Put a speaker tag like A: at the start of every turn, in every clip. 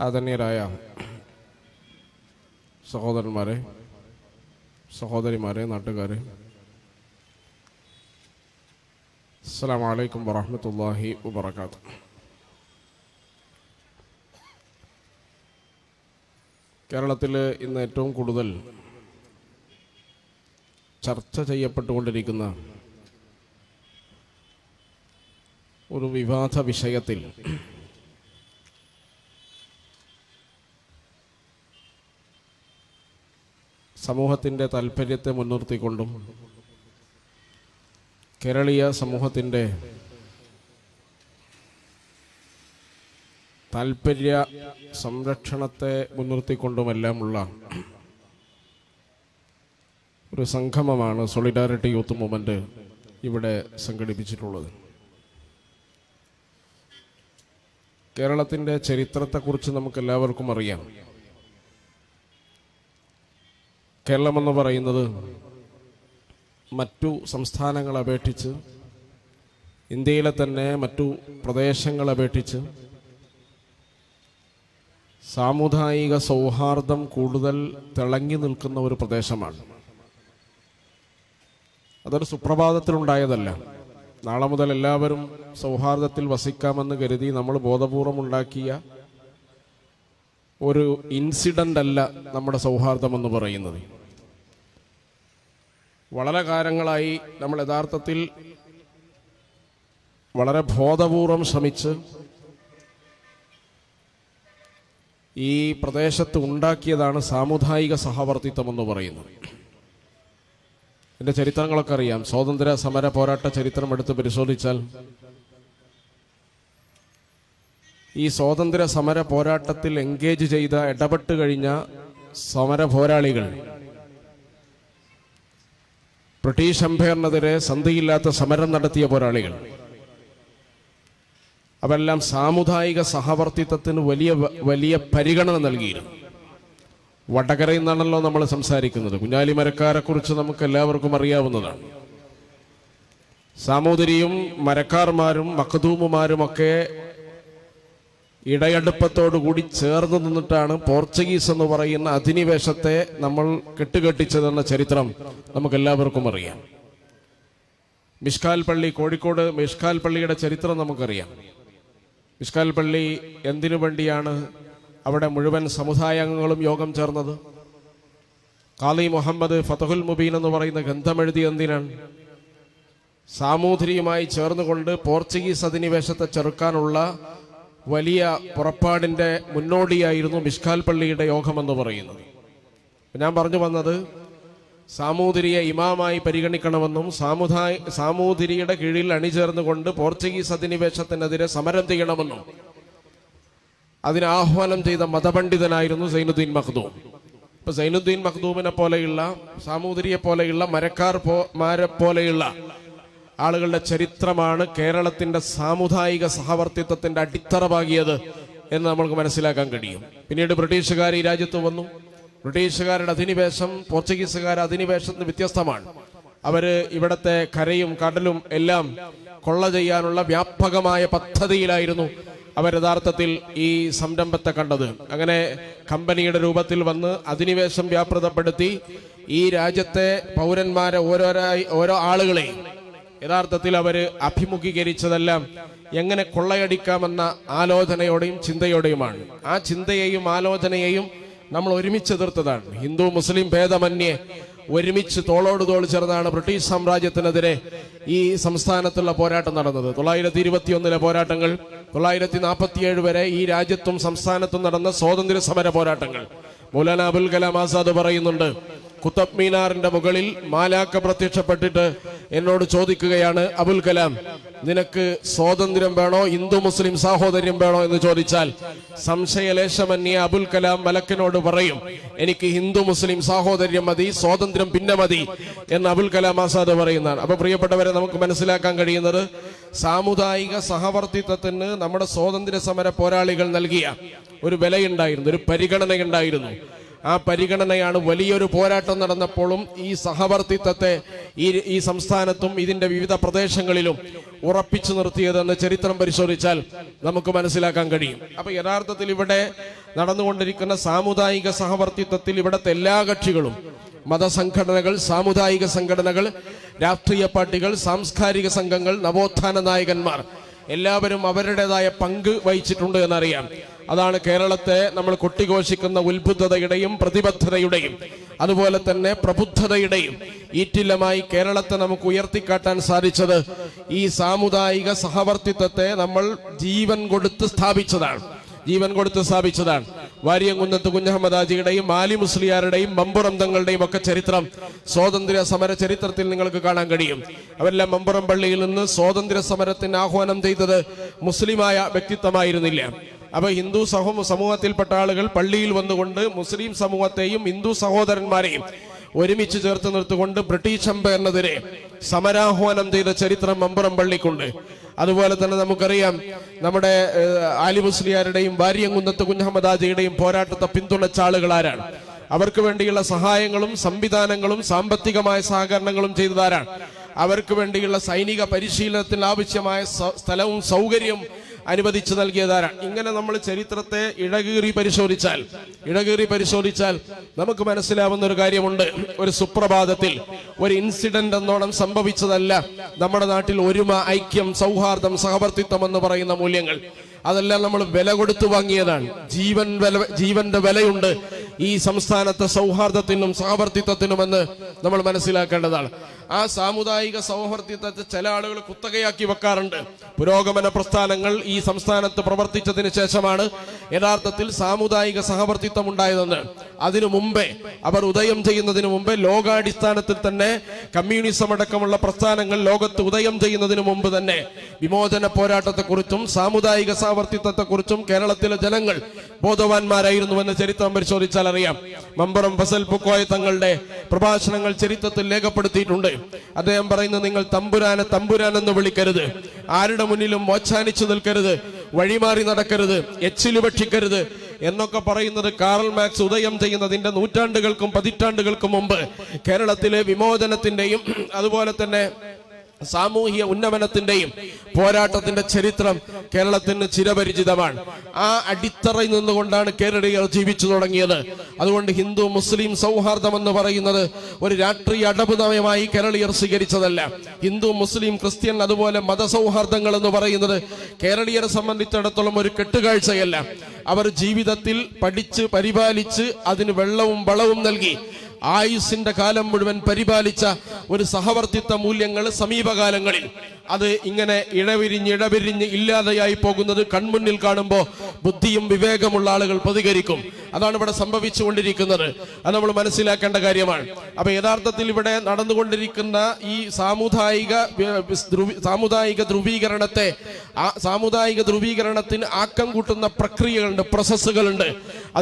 A: ആദരണീയരായ സഹോദരന്മാരെ, സഹോദരിമാരെ, നാട്ടുകാരെ, അസ്സലാമു അലൈക്കും വറഹ്മത്തുള്ളാഹി വബറകാതുഹു. കേരളത്തിൽ ഇന്ന് ഏറ്റവും കൂടുതൽ ചർച്ച ചെയ്യപ്പെട്ടുകൊണ്ടിരിക്കുന്ന ഒരു വിവാദ വിഷയത്തിൽ സമൂഹത്തിൻ്റെ താൽപ്പര്യത്തെ മുൻനിർത്തിക്കൊണ്ടും കേരളീയ സമൂഹത്തിൻ്റെ താൽപ്പര്യ സംരക്ഷണത്തെ മുൻനിർത്തിക്കൊണ്ടുമെല്ലാമുള്ള ഒരു സംഗമമാണ് സോളിഡാരിറ്റി യൂത്ത് മൂവ്മെൻറ്റ് ഇവിടെ സംഘടിപ്പിച്ചിട്ടുള്ളത്. കേരളത്തിൻ്റെ ചരിത്രത്തെക്കുറിച്ച് നമുക്കെല്ലാവർക്കും അറിയാം. കേരളമെന്ന് പറയുന്നത് മറ്റു സംസ്ഥാനങ്ങളെ അപേക്ഷിച്ച്, ഇന്ത്യയിലെ തന്നെ മറ്റു പ്രദേശങ്ങളെ അപേക്ഷിച്ച് സാമുദായിക സൗഹാർദ്ദം കൂടുതൽ തിളങ്ങി നിൽക്കുന്ന ഒരു പ്രദേശമാണ്. അതൊരു സുപ്രഭാതത്തിലുണ്ടായതല്ല. നാളെ മുതൽ എല്ലാവരും സൗഹാർദ്ദത്തിൽ വസിക്കാമെന്ന് കരുതി നമ്മൾ ബോധപൂർവം ഉണ്ടാക്കിയ ഒരു ഇൻസിഡൻ്റ് അല്ല നമ്മുടെ സൗഹാർദ്ദം എന്ന് പറയുന്നത്. വളരെ കാലങ്ങളായി നമ്മൾ യഥാർത്ഥത്തിൽ വളരെ ബോധപൂർവം ശ്രമിച്ച് ഈ പ്രദേശത്ത് ഉണ്ടാക്കിയതാണ് സാമുദായിക സഹവർത്തിത്വം എന്ന് പറയുന്നത്. എൻ്റെ ചരിത്രങ്ങളൊക്കെ അറിയാം. സ്വാതന്ത്ര്യ സമര പോരാട്ട ചരിത്രം എടുത്ത് പരിശോധിച്ചാൽ ഈ സ്വാതന്ത്ര്യ സമര പോരാട്ടത്തിൽ എൻഗേജ് ചെയ്ത, ഇടപെട്ട് കഴിഞ്ഞ സമര പോരാളികൾ, ബ്രിട്ടീഷ് എംപയറിനെതിരെ സന്ധിയില്ലാത്ത സമരം നടത്തിയ പോരാളികൾ, അവരെല്ലാം സാമുദായിക സഹവർത്തിത്വത്തിന് വലിയ വലിയ പരിഗണന നൽകിയിരുന്നു. വടകരയിൽ നിന്നാണല്ലോ നമ്മൾ സംസാരിക്കുന്നത്. കുഞ്ഞാലി മരക്കാരെക്കുറിച്ച് നമുക്ക് എല്ലാവർക്കും അറിയാവുന്നതാണ്. സാമൂതിരിയും മരക്കാർമാരും മഖദൂമുമാരുമൊക്കെ ഇടയടുപ്പത്തോടുകൂടി ചേർന്ന് നിന്നിട്ടാണ് പോർച്ചുഗീസ് എന്ന് പറയുന്ന അധിനിവേശത്തെ നമ്മൾ കെട്ടുകെട്ടിച്ചതെന്ന ചരിത്രം നമുക്കെല്ലാവർക്കും അറിയാം. മിഷ്കാൽ പള്ളി, കോഴിക്കോട് മിഷ്കാൽ പള്ളിയുടെ ചരിത്രം നമുക്കറിയാം. മിഷ്കാൽ പള്ളി എന്തിനു വേണ്ടിയാണ് അവിടെ മുഴുവൻ സമുദായാംഗങ്ങളും യോഗം ചേർന്നത്? ഖാലി മുഹമ്മദ് ഫതഹുൽ മുബീൻ എന്ന് പറയുന്ന ഗ്രന്ഥമെഴുതി എന്തിനാണ്? സാമൂതിരിയുമായി ചേർന്നുകൊണ്ട് പോർച്ചുഗീസ് അധിനിവേശത്തെ ചെറുക്കാനുള്ള വലിയ പുറപ്പാടിൻ്റെ മുന്നോടിയായിരുന്നു മിഷ്കാൽ പള്ളിയുടെ യോഗമെന്ന് പറയുന്നത്. ഞാൻ പറഞ്ഞു വന്നത്, സാമൂതിരിയെ ഇമാമായി പരിഗണിക്കണമെന്നും സാമൂതിരിയുടെ കീഴിൽ അണിചേർന്നുകൊണ്ട് പോർച്ചുഗീസ് അധിനിവേശത്തിനെതിരെ സമരം ചെയ്യണമെന്നും അതിന് ആഹ്വാനം ചെയ്ത മതപണ്ഡിതനായിരുന്നു സൈനുദ്ദീൻ മഖ്ദൂം. ഇപ്പൊ സൈനുദ്ദീൻ മഖ്ദൂമിനെ പോലെയുള്ള, സാമൂതിരിയെ പോലെയുള്ള, മരക്കാർമാരെ പോലെയുള്ള ആളുകളുടെ ചരിത്രമാണ് കേരളത്തിന്റെ സാമുദായിക സഹവർത്തിത്വത്തിന്റെ അടിത്തറ പാകിയത് എന്ന് നമുക്ക് മനസ്സിലാക്കാൻ കഴിയും. പിന്നീട് ബ്രിട്ടീഷുകാർ ഈ രാജ്യത്ത് വന്നു. ബ്രിട്ടീഷുകാരുടെ അധിനിവേശം പോർച്ചുഗീസുകാരുടെ അധിനിവേശത്തിന് വ്യത്യസ്തമാണ്. അവര് ഇവിടത്തെ കരയും കടലും എല്ലാം കൊള്ള ചെയ്യാനുള്ള വ്യാപകമായ പദ്ധതിയിലായിരുന്നു അവർ യഥാർത്ഥത്തിൽ ഈ സംരംഭത്തെ കണ്ടത്. അങ്ങനെ കമ്പനിയുടെ രൂപത്തിൽ വന്ന് അധിനിവേശം വ്യാപൃതപ്പെടുത്തി ഈ രാജ്യത്തെ പൗരന്മാരെ ഓരോ ആളുകളെയും യഥാർത്ഥത്തിൽ അവർ അഭിമുഖീകരിച്ചതെല്ലാം എങ്ങനെ കൊള്ളയടിക്കാമെന്ന ആലോചനയോടെയും ചിന്തയോടെയുമാണ്. ആ ചിന്തയെയും ആലോചനയെയും നമ്മൾ ഒരുമിച്ച് എതിർത്തതാണ്. ഹിന്ദു മുസ്ലിം ഭേദമന്യേ ഒരുമിച്ച് തോളോട് തോൾ ചേർന്നാണ് ബ്രിട്ടീഷ് സാമ്രാജ്യത്തിനെതിരെ ഈ സംസ്ഥാനത്തുള്ള പോരാട്ടം നടന്നത്. 921 പോരാട്ടങ്ങൾ, 947 വരെ ഈ രാജ്യത്തും സംസ്ഥാനത്തും നടന്ന സ്വാതന്ത്ര്യ സമര പോരാട്ടങ്ങൾ. മൗലാന അബുൽ കലാം ആസാദ് പറയുന്നുണ്ട്, കുത്തബ് മീനാറിന്റെ മുകളിൽ മാലാക്ക പ്രത്യക്ഷപ്പെട്ടിട്ട് എന്നോട് ചോദിക്കുകയാണ്, അബുൽ കലാം, നിനക്ക് സ്വാതന്ത്ര്യം വേണോ, ഹിന്ദു മുസ്ലിം സാഹോദര്യം വേണോ എന്ന് ചോദിച്ചാൽ സംശയലേശമന്യേ അബുൽ കലാം മലക്കിനോട് പറയും, എനിക്ക് ഹിന്ദു മുസ്ലിം സാഹോദര്യം മതി, സ്വാതന്ത്ര്യം പിന്നെ മതി എന്ന് അബുൽ കലാം ആസാദ് പറയുന്നതാണ്. അപ്പൊ പ്രിയപ്പെട്ടവരെ, നമുക്ക് മനസ്സിലാക്കാൻ കഴിയുന്നത് സാമുദായിക സഹവർത്തിത്വത്തിന് നമ്മുടെ സ്വാതന്ത്ര്യ സമര പോരാളികൾ നൽകിയ ഒരു വിലയുണ്ടായിരുന്നു, ഒരു പരിഗണനയുണ്ടായിരുന്നു. ആ പരിഗണനയാണ് വലിയൊരു പോരാട്ടം നടന്നപ്പോഴും ഈ സഹവർത്തിത്വത്തെ ഈ സംസ്ഥാനത്തും ഇതിന്റെ വിവിധ പ്രദേശങ്ങളിലും ഉറപ്പിച്ചു നിർത്തിയതെന്ന് ചരിത്രം പരിശോധിച്ചാൽ നമുക്ക് മനസ്സിലാക്കാൻ കഴിയും. അപ്പൊ യഥാർത്ഥത്തിൽ ഇവിടെ നടന്നുകൊണ്ടിരിക്കുന്ന സാമുദായിക സഹവർത്തിത്വത്തിൽ ഇവിടുത്തെ എല്ലാ കക്ഷികളും, മതസംഘടനകൾ, സാമുദായിക സംഘടനകൾ, രാഷ്ട്രീയ പാർട്ടികൾ, സാംസ്കാരിക സംഘങ്ങൾ, നവോത്ഥാന നായകന്മാർ എല്ലാവരും അവരുടേതായ പങ്ക് വഹിച്ചിട്ടുണ്ട് എന്നറിയാം. അതാണ് കേരളത്തെ നമ്മൾ കൊട്ടിഘോഷിക്കുന്ന ഉത്ബുദ്ധതയുടെയും പ്രതിബദ്ധതയുടെയും അതുപോലെ തന്നെ പ്രബുദ്ധതയുടെയും ഈറ്റില്ലമായി കേരളത്തെ നമുക്ക് ഉയർത്തിക്കാട്ടാൻ സാധിച്ചത് ഈ സാമുദായിക സഹവർത്തിത്വത്തെ നമ്മൾ ജീവൻ കൊടുത്ത് സ്ഥാപിച്ചതാണ്. വാര്യംകുന്നത്ത് കുഞ്ഞഹമ്മദ് ഹാജിയുടെയും ആലി മുസ്ലിയാരുടെയും മമ്പുറം തങ്ങളുടെയും ഒക്കെ ചരിത്രം സ്വാതന്ത്ര്യ സമര ചരിത്രത്തിൽ നിങ്ങൾക്ക് കാണാൻ കഴിയും. അവരെല്ലാം മമ്പുറം പള്ളിയിൽ നിന്ന് സ്വാതന്ത്ര്യ സമരത്തിന് ആഹ്വാനം ചെയ്തത് മുസ്ലിമായ വ്യക്തിത്വമായിരുന്നില്ല. അപ്പൊ ഹിന്ദു സമൂഹത്തിൽപ്പെട്ട ആളുകൾ പള്ളിയിൽ വന്നുകൊണ്ട് മുസ്ലിം സമൂഹത്തെയും ഹിന്ദു സഹോദരന്മാരെയും ഒരുമിച്ച് ചേർത്ത് നിർത്തുകൊണ്ട് ബ്രിട്ടീഷ് എംപയറിനെതിരെ സമരാഹ്വാനം ചെയ്ത ചരിത്രം മമ്പുറം പള്ളിക്കുണ്ട്. അതുപോലെ തന്നെ നമുക്കറിയാം നമ്മുടെ ആലി മുസ്ലിയാരുടെയും വാര്യംകുന്നത്ത് കുഞ്ഞഹമ്മദ് ഹാജിയുടെയും പോരാട്ടത്തെ പിന്തുണച്ച ആളുകൾ ആരാണ്? അവർക്ക് വേണ്ടിയുള്ള സഹായങ്ങളും സംവിധാനങ്ങളും സാമ്പത്തികമായ സഹകരണങ്ങളും ചെയ്തതാരാണ്? അവർക്ക് വേണ്ടിയുള്ള സൈനിക പരിശീലനത്തിന് ആവശ്യമായ സ്ഥലവും സൗകര്യവും അനുവദിച്ചു നൽകിയതാരാണ്? ഇങ്ങനെ നമ്മൾ ചരിത്രത്തെ ഇഴകീറി പരിശോധിച്ചാൽ നമുക്ക് മനസ്സിലാവുന്ന ഒരു കാര്യമുണ്ട്. ഒരു സുപ്രഭാതത്തിൽ ഒരു ഇൻസിഡന്റ് എന്നോണം സംഭവിച്ചതല്ല നമ്മുടെ നാട്ടിൽ ഒരുമ, ഐക്യം, സൗഹാർദ്ദം, സഹവർത്തിത്വം എന്ന് പറയുന്ന മൂല്യങ്ങൾ. അതെല്ലാം നമ്മൾ വില കൊടുത്തു വാങ്ങിയതാണ്. ജീവന്റെ വിലയുണ്ട് ഈ സംസ്ഥാനത്തെ സൗഹാർദ്ദത്തിനും സഹവർത്തിത്വത്തിനുമെന്ന് നമ്മൾ മനസ്സിലാക്കേണ്ടതാണ്. ആ സാമുദായിക സൗഹാർദ്ദത്തെ ചില ആളുകൾ കുത്തകയാക്കി വെക്കാറുണ്ട്. പുരോഗമന പ്രസ്ഥാനങ്ങൾ ഈ സംസ്ഥാനത്ത് പ്രവർത്തിച്ചതിന് ശേഷമാണ് യഥാർത്ഥത്തിൽ സാമുദായിക സഹവർത്തിത്വം ഉണ്ടായതെന്ന്. അതിനു മുമ്പേ, അവർ ഉദയം ചെയ്യുന്നതിന് മുമ്പേ, ലോകാടിസ്ഥാനത്തിൽ തന്നെ കമ്മ്യൂണിസം അടക്കമുള്ള പ്രസ്ഥാനങ്ങൾ ലോകത്ത് ഉദയം ചെയ്യുന്നതിന് മുമ്പ് തന്നെ വിമോചന പോരാട്ടത്തെക്കുറിച്ചും സാമുദായിക സഹവർത്തിത്വത്തെക്കുറിച്ചും കേരളത്തിലെ ജനങ്ങൾ ബോധവാന്മാരായിരുന്നുവെന്ന് ചരിത്രം പരിശോധിച്ചാൽ അറിയാം. മമ്പുറം ഫസൽ പൂക്കോയ തങ്ങളുടെ പ്രഭാഷണങ്ങൾ ചരിത്രത്തിൽ രേഖപ്പെടുത്തിയിട്ടുണ്ട്. അദ്ദേഹം പറയുന്നത്, നിങ്ങൾ തമ്പുരാനെ തമ്പുരാനെന്ന് വിളിക്കരുത്, ആരുടെ മുന്നിലും മോച്ചാനിച്ചു നിൽക്കരുത്, വഴിമാറി നടക്കരുത്, എച്ചില് ഭക്ഷിക്കരുത് എന്നൊക്കെ പറയുന്നത് കാറൽ മാർക്സ് ഉദയം ചെയ്യുന്നതിന്റെ നൂറ്റാണ്ടുകൾക്കും പതിറ്റാണ്ടുകൾക്കും മുമ്പ് കേരളത്തിലെ വിമോചനത്തിന്റെയും അതുപോലെ തന്നെ സാമൂഹിക ഉന്നമനത്തിന്റെയും പോരാട്ടത്തിന്റെ ചരിത്രം കേരളത്തിന് ചിരപരിചിതമാണ്. ആ അടിത്തറയിൽ നിന്നുകൊണ്ടാണ് കേരളീയർ ജീവിച്ചു തുടങ്ങിയത്. അതുകൊണ്ട് ഹിന്ദു മുസ്ലിം സൗഹാർദ്ദം എന്ന് പറയുന്നത് ഒരു രാഷ്ട്രീയ അടപുതമയമായി കേരളീയർ സ്വീകരിച്ചതല്ല. ഹിന്ദു മുസ്ലിം ക്രിസ്ത്യൻ അതുപോലെ മതസൗഹാർദ്ദങ്ങൾ എന്ന് പറയുന്നത് കേരളീയരെ സംബന്ധിച്ചിടത്തോളം ഒരു കെട്ടുകാഴ്ചയല്ല. അവർ ജീവിതത്തിൽ പഠിച്ച് പരിപാലിച്ച് അതിന് വെള്ളവും വളവും നൽകി ആയുസിന്റെ കാലം മുഴുവൻ പരിപാലിച്ച ഒരു സഹവർത്തിത്വ മൂല്യങ്ങൾ സമീപകാലങ്ങളിൽ അത് ഇങ്ങനെ ഇടവിരിഞ്ഞ് ഇല്ലാതെയായി പോകുന്നത് കൺമുന്നിൽ കാണുമ്പോൾ ബുദ്ധിയും വിവേകമുള്ള ആളുകൾ പ്രതികരിക്കും. അതാണ് ഇവിടെ സംഭവിച്ചുകൊണ്ടിരിക്കുന്നത്. അത് നമ്മൾ മനസ്സിലാക്കേണ്ട കാര്യമാണ്. അപ്പൊ യഥാർത്ഥത്തിൽ ഇവിടെ നടന്നുകൊണ്ടിരിക്കുന്ന ഈ സാമുദായിക ധ്രുവീകരണത്തിന് ആക്കം കൂട്ടുന്ന പ്രക്രിയകളുണ്ട്, പ്രോസസ്സുകളുണ്ട്.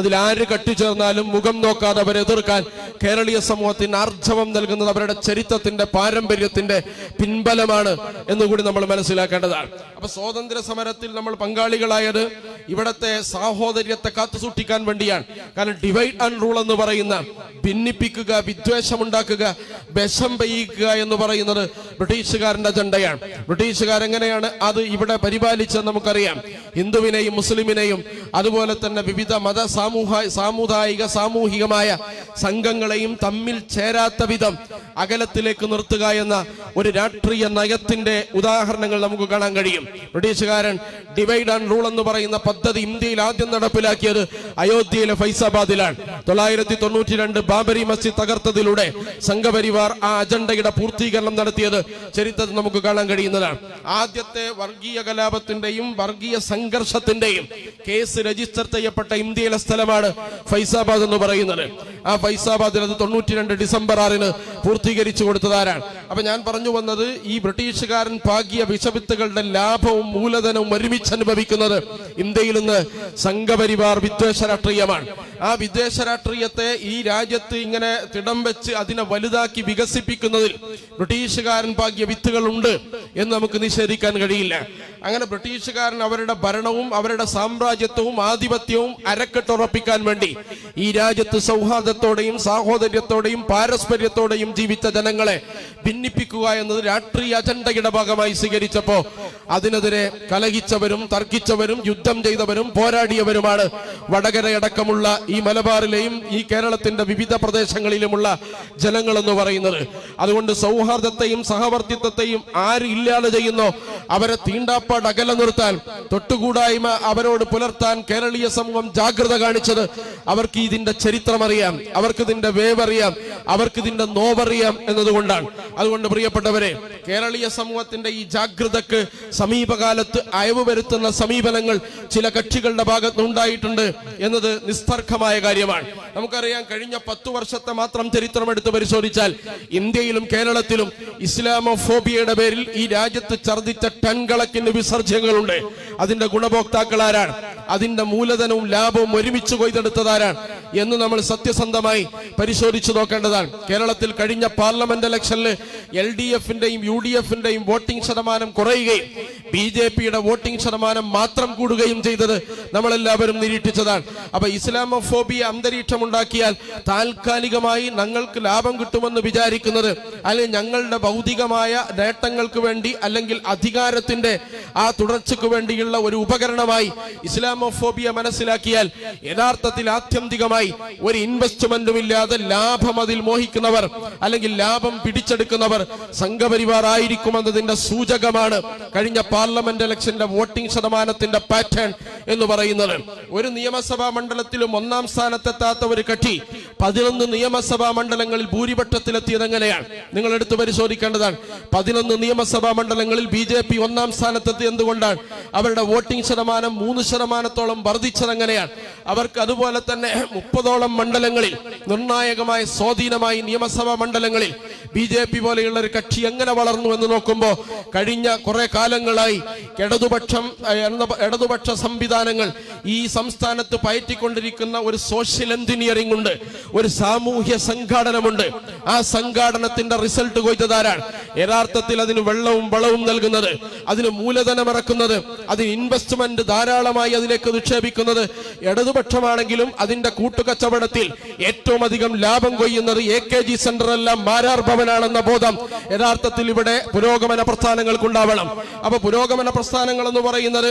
A: അതിലാര് കെട്ടിച്ചേർന്നാലും മുഖം നോക്കാതെ അവരെ എതിർക്കാൻ കേരളീയ സമൂഹത്തിന് ആർജവം നൽകുന്നത് അവരുടെ ചരിത്രത്തിന്റെ പാരമ്പര്യത്തിന്റെ പിൻബലമാണ് എന്നുകൂടി നമ്മൾ മനസ്സിലാക്കേണ്ടതാണ്. അപ്പൊ സ്വാതന്ത്ര്യ സമരത്തിൽ നമ്മൾ പങ്കാളികളായത് ഇവിടത്തെ സാഹോദര്യത്തെ കാത്തുസൂക്ഷിക്കാൻ വേണ്ടിയാണ്. കാരണം ഡിവൈഡ് ആൻഡ് റൂൾ എന്ന് പറയുന്ന ഭിന്നിപ്പിക്കുക, വിദ്വേഷമുണ്ടാക്കുക, വിഷം പെയ്യിക്കുക എന്ന് പറയുന്നത് ബ്രിട്ടീഷുകാരന്റെ അജണ്ടയാണ്. ബ്രിട്ടീഷുകാരെങ്ങനെയാണ് അത് ഇവിടെ പരിപാലിച്ചത് നമുക്കറിയാം. ഹിന്ദുവിനെയും മുസ്ലിമിനെയും അതുപോലെ തന്നെ വിവിധ മത സാമൂഹികമായ സംഘങ്ങളെയും തമ്മിൽ ചേരാത്ത വിധം അകലത്തിലേക്ക് നിർത്തുക എന്ന ഒരു രാഷ്ട്രീയ നയത്തിന്റെ ഉദാഹരണങ്ങൾ നമുക്ക് കാണാൻ കഴിയും. ബ്രിട്ടീഷുകാരൻ ഡിവൈഡ് ആൻഡ് റൂൾ എന്ന് പറയുന്ന പദ്ധതി ഇന്ത്യയിൽ ആദ്യം നടപ്പിലാക്കിയത് അയോധ്യയിലെ ഫൈസാബാദിലാണ്. 992 ബാബരി മസ്ജിദ് തകർത്തതിലൂടെ സംഘപരിവാർ ആ അജണ്ടയുടെ പൂർത്തീകരണം നടത്തിയത് ചരിത്രത്തിൽ നമുക്ക് കാണാൻ കഴിയുന്നതാണ്. ആദ്യത്തെ വർഗീയ കലാപത്തിന്റെയും വർഗീയ സംഘർഷത്തിന്റെയും കേസ് രജിസ്റ്റർ ചെയ്യപ്പെട്ട ഇന്ത്യയിലെ സ്ഥലമാണ് ഫൈസാബാദ് എന്ന് പറയുന്നത്. ആ ഫൈസാബാദിൽ അത് 92 ഡിസംബർ 6 പൂർത്തീകരിച്ചു കൊടുത്തതാരാണ്? അപ്പൊ ഞാൻ പറഞ്ഞു വന്നത്, ഈ ബ്രിട്ടീഷുകാരൻ പാകിയ വിഷവിത്തുകളുടെ ലാഭവും മൂലധനവും ഒരുമിച്ച് അനുഭവിക്കുന്നത് ഇന്ത്യയിൽ നിന്ന് സംഘപരിവാർ വിദ്വേഷ രാഷ്ട്രീയമാണ്. ആ വിദ്വേഷ രാഷ്ട്രീയത്തെ ഈ രാജ്യത്ത് ഇങ്ങനെ തിടം വെച്ച് അതിനെ വലുതാക്കി വികസിപ്പിക്കുന്നതിൽ ബ്രിട്ടീഷുകാരൻ പാകിയ വിത്തുകൾ ഉണ്ട് എന്ന് നമുക്ക് നിഷേധിക്കാൻ കഴിയില്ല. അങ്ങനെ ബ്രിട്ടീഷുകാരൻ അവരുടെ ഭരണവും അവരുടെ സാമ്രാജ്യത്വവും ആധിപത്യവും അരക്കെട്ടുറപ്പിക്കാൻ വേണ്ടി ഈ രാജ്യത്ത് സൗഹാർദ്ദത്തോടെയും സാഹോദര്യത്തോടെയും പാരസ്പര്യത്തോടെയും ജീവിച്ച ജനങ്ങളെ ഭിന്നിപ്പിക്കുക എന്നത് രാഷ്ട്രീയ അജണ്ടയുടെ ഭാഗമായി സ്വീകരിച്ചപ്പോ അതിനെതിരെ കലഹിച്ചവരും തർക്കിച്ചവരും യുദ്ധം ചെയ്തവരും പോരാടിയവരുമാണ് വടകരയടക്കമുള്ള ഈ മലബാറിലെയും ഈ കേരളത്തിന്റെ വിവിധ പ്രദേശങ്ങളിലുമുള്ള ജനങ്ങളെന്ന് പറയുന്നത്. അതുകൊണ്ട് സൗഹാർദ്ദത്തെയും സഹവർത്തിത്വത്തെയും ആര് ഇല്ലാതെ ചെയ്യുന്നോ അവരെ തീണ്ടാപ്പാട് അകലെ നിർത്താൻ, തൊട്ടുകൂടായ്മ അവരോട് പുലർത്താൻ കേരളീയ സമൂഹം ജാഗ്രത കാണിച്ചത് അവർക്ക് ഇതിന്റെ ചരിത്രമറിയാം, അവർക്ക് ഇതിന്റെ വേവറിയാം, അവർക്ക് ഇതിന്റെ നോവറിയാം എന്നതുകൊണ്ടാണ്. അതുകൊണ്ട് പ്രിയപ്പെട്ടവരെ, കേരളീയ സമൂഹത്തിന്റെ ഈ ജാഗ്രതക്ക് സമീപകാലത്ത് അയവ് വരുത്തുന്ന സമീപനങ്ങൾ ചില കക്ഷികളുടെ ഭാഗത്തുനിന്നുണ്ടായിട്ടുണ്ട് എന്നത് നിസ്തർക്കമായ കാര്യമാണ്. നമുക്കറിയാം, കഴിഞ്ഞ 10 വർഷത്തെ മാത്രം ചരിത്രം എടുത്ത് പരിശോധിച്ചാൽ ഇന്ത്യയിലും കേരളത്തിലും ഇസ്ലാമോഫോബിയയുടെ പേരിൽ ഈ രാജ്യത്ത് ഛർദിച്ച ടൺ കണക്കിന് വിസർജ്യങ്ങളുണ്ട്. അതിന്റെ ഗുണഭോക്താക്കൾ ആരാണ്, അതിന്റെ മൂലധനവും ലാഭവും ഒരുമിച്ച് കൊയ്തെടുത്തതാരാണ് എന്ന് നമ്മൾ സത്യസന്ധമായി പരിശോധിച്ചു നോക്കേണ്ടതാണ്. കേരളത്തിൽ കഴിഞ്ഞ പാർലമെന്റ് ഇലക്ഷനിൽ LDFന്റെയും UDFന്റെയും വോട്ടിംഗ് ശതമാനം കുറയുകയും BJPയുടെ വോട്ടിംഗ് ശതമാനം മാത്രം കൂടുകയും ചെയ്തത് നമ്മളെല്ലാവരും നിരീക്ഷിച്ചതാണ്. അപ്പൊ ഇസ്ലാമോഫോബിയ അന്തരീക്ഷം ഉണ്ടാക്കിയാൽ താൽക്കാലികമായി ഞങ്ങൾക്ക് ലാഭം കിട്ടുമെന്ന് വിചാരിക്കുന്നത്, അല്ലെങ്കിൽ ഞങ്ങളുടെ ഭൗതികമായ നേട്ടങ്ങൾക്ക് വേണ്ടി അല്ലെങ്കിൽ അധികാരത്തിന്റെ ആ തുടർച്ചയ്ക്ക് വേണ്ടിയുള്ള ഒരു ഉപകരണമായി ഇസ്ലാമോഫോബിയ മനസ്സിലാക്കിയാൽ യഥാർത്ഥത്തിൽ ആത്യന്തികമായി ഒരു ഇൻവെസ്റ്റ്മെന്റും ഇല്ലാതെ ലാഭം അതിൽ മോഹിക്കുന്നവർ അല്ലെങ്കിൽ ലാഭം പിടിച്ചെടുക്കുന്നവർ സംഘപരിവാർ ആയിരിക്കുമെന്നതിന്റെ സൂചകമാണ് കഴിഞ്ഞ പാർലമെന്റ് ഇലക്ഷന്റെ വോട്ടിംഗ് ശതമാനത്തിന്റെ പാറ്റേൺ എന്ന് പറയുന്നത്. ഒരു നിയമസഭാ മണ്ഡലത്തിലും 1ാം സ്ഥാനത്തെത്താത്ത ഒരു കക്ഷി 11 നിയമസഭാ മണ്ഡലങ്ങളിൽ ഭൂരിപക്ഷത്തിലെത്തിയത് എങ്ങനെയാണ് നിങ്ങൾ എടുത്തു പരിശോധിക്കേണ്ടതാണ്. 11 നിയമസഭാ മണ്ഡലങ്ങളിൽ BJP 1ാം സ്ഥാനത്തെത്തി. എന്തുകൊണ്ടാണ്? അവരുടെ വോട്ടിംഗ് ശതമാനം 3% വർദ്ധിച്ചതെങ്ങനെയാണ്? അവർക്ക് അതുപോലെ തന്നെ 30ഓളം മണ്ഡലങ്ങളിൽ നിർണായകമായ സ്വാധീനമായി നിയമസഭാ മണ്ഡലങ്ങളിൽ BJP പോലെയുള്ള ഒരു കക്ഷി എങ്ങനെ വളർന്നു എന്ന് നോക്കുമ്പോൾ കഴിഞ്ഞ കുറെ കാലങ്ങളായി ഇടതുപക്ഷ സംവിധാനങ്ങൾ ഈ സംസ്ഥാനത്ത് പയറ്റിക്കൊണ്ടിരിക്കുന്ന ഒരു സോഷ്യൽ എഞ്ചിനീയറിംഗ് ഉണ്ട്, ഒരു സാമൂഹ്യ സംഘാടനമുണ്ട്. ആ സംഘാടനത്തിന്റെ റിസൾട്ട് കൊയ്തതാരാണ്? യഥാർത്ഥത്തിൽ അതിന് വെള്ളവും വളവും നൽകുന്നത്, അതിന് മൂലധനം ഇറക്കുന്നത്, അതിന് ഇൻവെസ്റ്റ്മെന്റ് ധാരാളമായി അതിലേക്ക് നിക്ഷേപിക്കുന്നത് ഇടതുപക്ഷമാണെങ്കിലും അതിന്റെ കൂട്ടുകച്ചവടത്തിൽ ഏറ്റവും അധികം ലാഭം കൊയ്യുന്നത് AKG സെന്റർ അല്ല, മാരാർ ഭവനാണെന്ന ബോധം യഥാർത്ഥത്തിൽ ഇവിടെ പുരോഗമന പ്രസ്ഥാനങ്ങൾക്കുണ്ടാവണം. അപ്പൊ പുരോഗമന പ്രസ്ഥാനങ്ങൾ എന്ന് പറയുന്നത്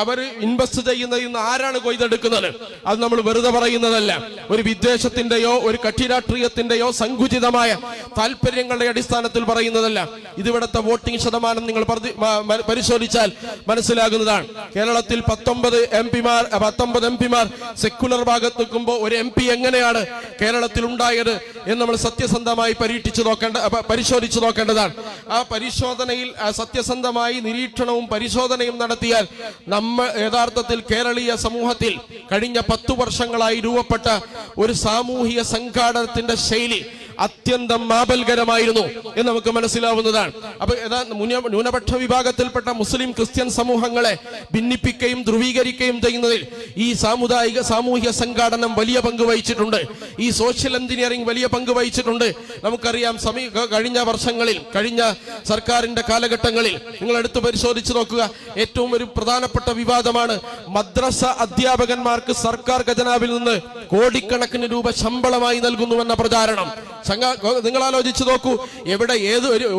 A: അവർ ഇൻവെസ്റ്റ് ചെയ്യുന്ന ആരാണ് കൊയ്തെടുക്കുന്നത്? അത് നമ്മൾ വെറുതെ പറയുന്നതല്ല, ഒരു വിദ്വേഷത്തിന്റെയോ ഒരു കക്ഷി രാഷ്ട്രീയത്തിന്റെയോ സങ്കുചിതമായ താല്പര്യങ്ങളുടെ അടിസ്ഥാനത്തിൽ പറയുന്നതല്ല. ഇതിവിടുത്തെ വോട്ടിംഗ് ശതമാനം നിങ്ങൾ പരിശോധിച്ചാൽ മനസ്സിലാകുന്നതാണ്. കേരളത്തിൽ 19 എംപിമാർ സെക്കുലർ ഭാഗത്ത് നിൽക്കുമ്പോൾ ഒരു MP എങ്ങനെയാണ് കേരളത്തിൽ ഉണ്ടായത് എന്ന് നമ്മൾ സത്യസന്ധമായി പരിശോധിച്ചു നോക്കേണ്ടതാണ്. ആ പരിശോധനയിൽ സത്യസന്ധമായി നിരീക്ഷണവും പരിശോധനയും നടത്തിയാൽ നമ്മൾ യഥാർത്ഥത്തിൽ കേരളീയ സമൂഹത്തിൽ കഴിഞ്ഞ 10 വർഷങ്ങളായി രൂപപ്പെട്ട ഒരു സാമൂഹിക സംഘാടനത്തിന്റെ ശൈലി അത്യന്തം മാപൽകരമായിരുന്നു എന്ന് നമുക്ക് മനസ്സിലാവുന്നതാണ്. അപ്പൊ ന്യൂനപക്ഷ വിഭാഗത്തിൽപ്പെട്ട മുസ്ലിം ക്രിസ്ത്യൻ സമൂഹങ്ങളെ ഭിന്നിപ്പിക്കുകയും ധ്രുവീകരിക്കുകയും ചെയ്യുന്നതിൽ ഈ സാമൂഹിക സംഘാടനം വലിയ പങ്ക് വഹിച്ചിട്ടുണ്ട്. ഈ സോഷ്യൽ എഞ്ചിനീയറിംഗ് വലിയ പങ്ക് വഹിച്ചിട്ടുണ്ട്. നമുക്കറിയാം, കഴിഞ്ഞ വർഷങ്ങളിൽ, കഴിഞ്ഞ സർക്കാരിന്റെ കാലഘട്ടങ്ങളിൽ നിങ്ങൾ എടുത്തു പരിശോധിച്ചു നോക്കുക, ഏറ്റവും ഒരു പ്രധാനപ്പെട്ട വിവാദമാണ് മദ്രസ അധ്യാപകന്മാർക്ക് സർക്കാർ ഖജനാവിൽ നിന്ന് കോടിക്കണക്കിന് രൂപ ശമ്പളമായി നൽകുന്നുവെന്ന പ്രചാരണം. നിങ്ങൾ ആലോചിച്ചു നോക്കൂ, എവിടെ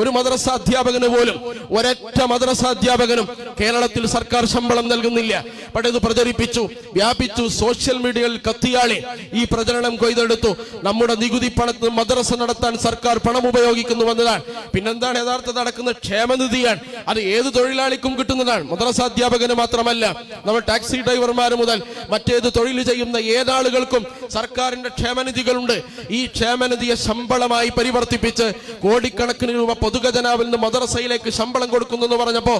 A: ഒരു മദ്രസ അധ്യാപകന് പോലും, ഒരൊറ്റ മദ്രസ അധ്യാപകനും കേരളത്തിൽ സർക്കാർ ശമ്പളം നൽകുന്നില്ല. പക്ഷേ ഇത് പ്രചരിപ്പിച്ചു, വ്യാപിച്ചു, സോഷ്യൽ മീഡിയയിൽ കത്തിയാളി ഈ പ്രചരണം കൊയ്തെടുത്തു. നമ്മുടെ നികുതി പണത്തിന് മദ്രസ നടത്താൻ സർക്കാർ പണം ഉപയോഗിക്കുന്നു എന്നതാണ്. പിന്നെന്താണ് യഥാർത്ഥ നടക്കുന്നത്? ക്ഷേമനിധിയാണ്. അത് ഏത് തൊഴിലാളിക്കും കിട്ടുന്നതാണ്, മദ്രസ അധ്യാപകന് മാത്രമല്ല. നമ്മൾ ടാക്സി ഡ്രൈവർമാർ മുതൽ മറ്റേത് തൊഴിൽ ചെയ്യുന്ന ഏതാളുകൾക്കും സർക്കാരിന്റെ ക്ഷേമനിധികളുണ്ട്. ഈ ക്ഷേമനിധിയെ ശമ്പളമായി പരിവർത്തിപ്പിച്ച് കോടിക്കണക്കിന് രൂപ പൊതുഖജനാവിൽ നിന്ന് മദ്രസയിലേക്ക് ശമ്പളം കൊടുക്കുന്നു എന്ന് പറഞ്ഞപ്പോ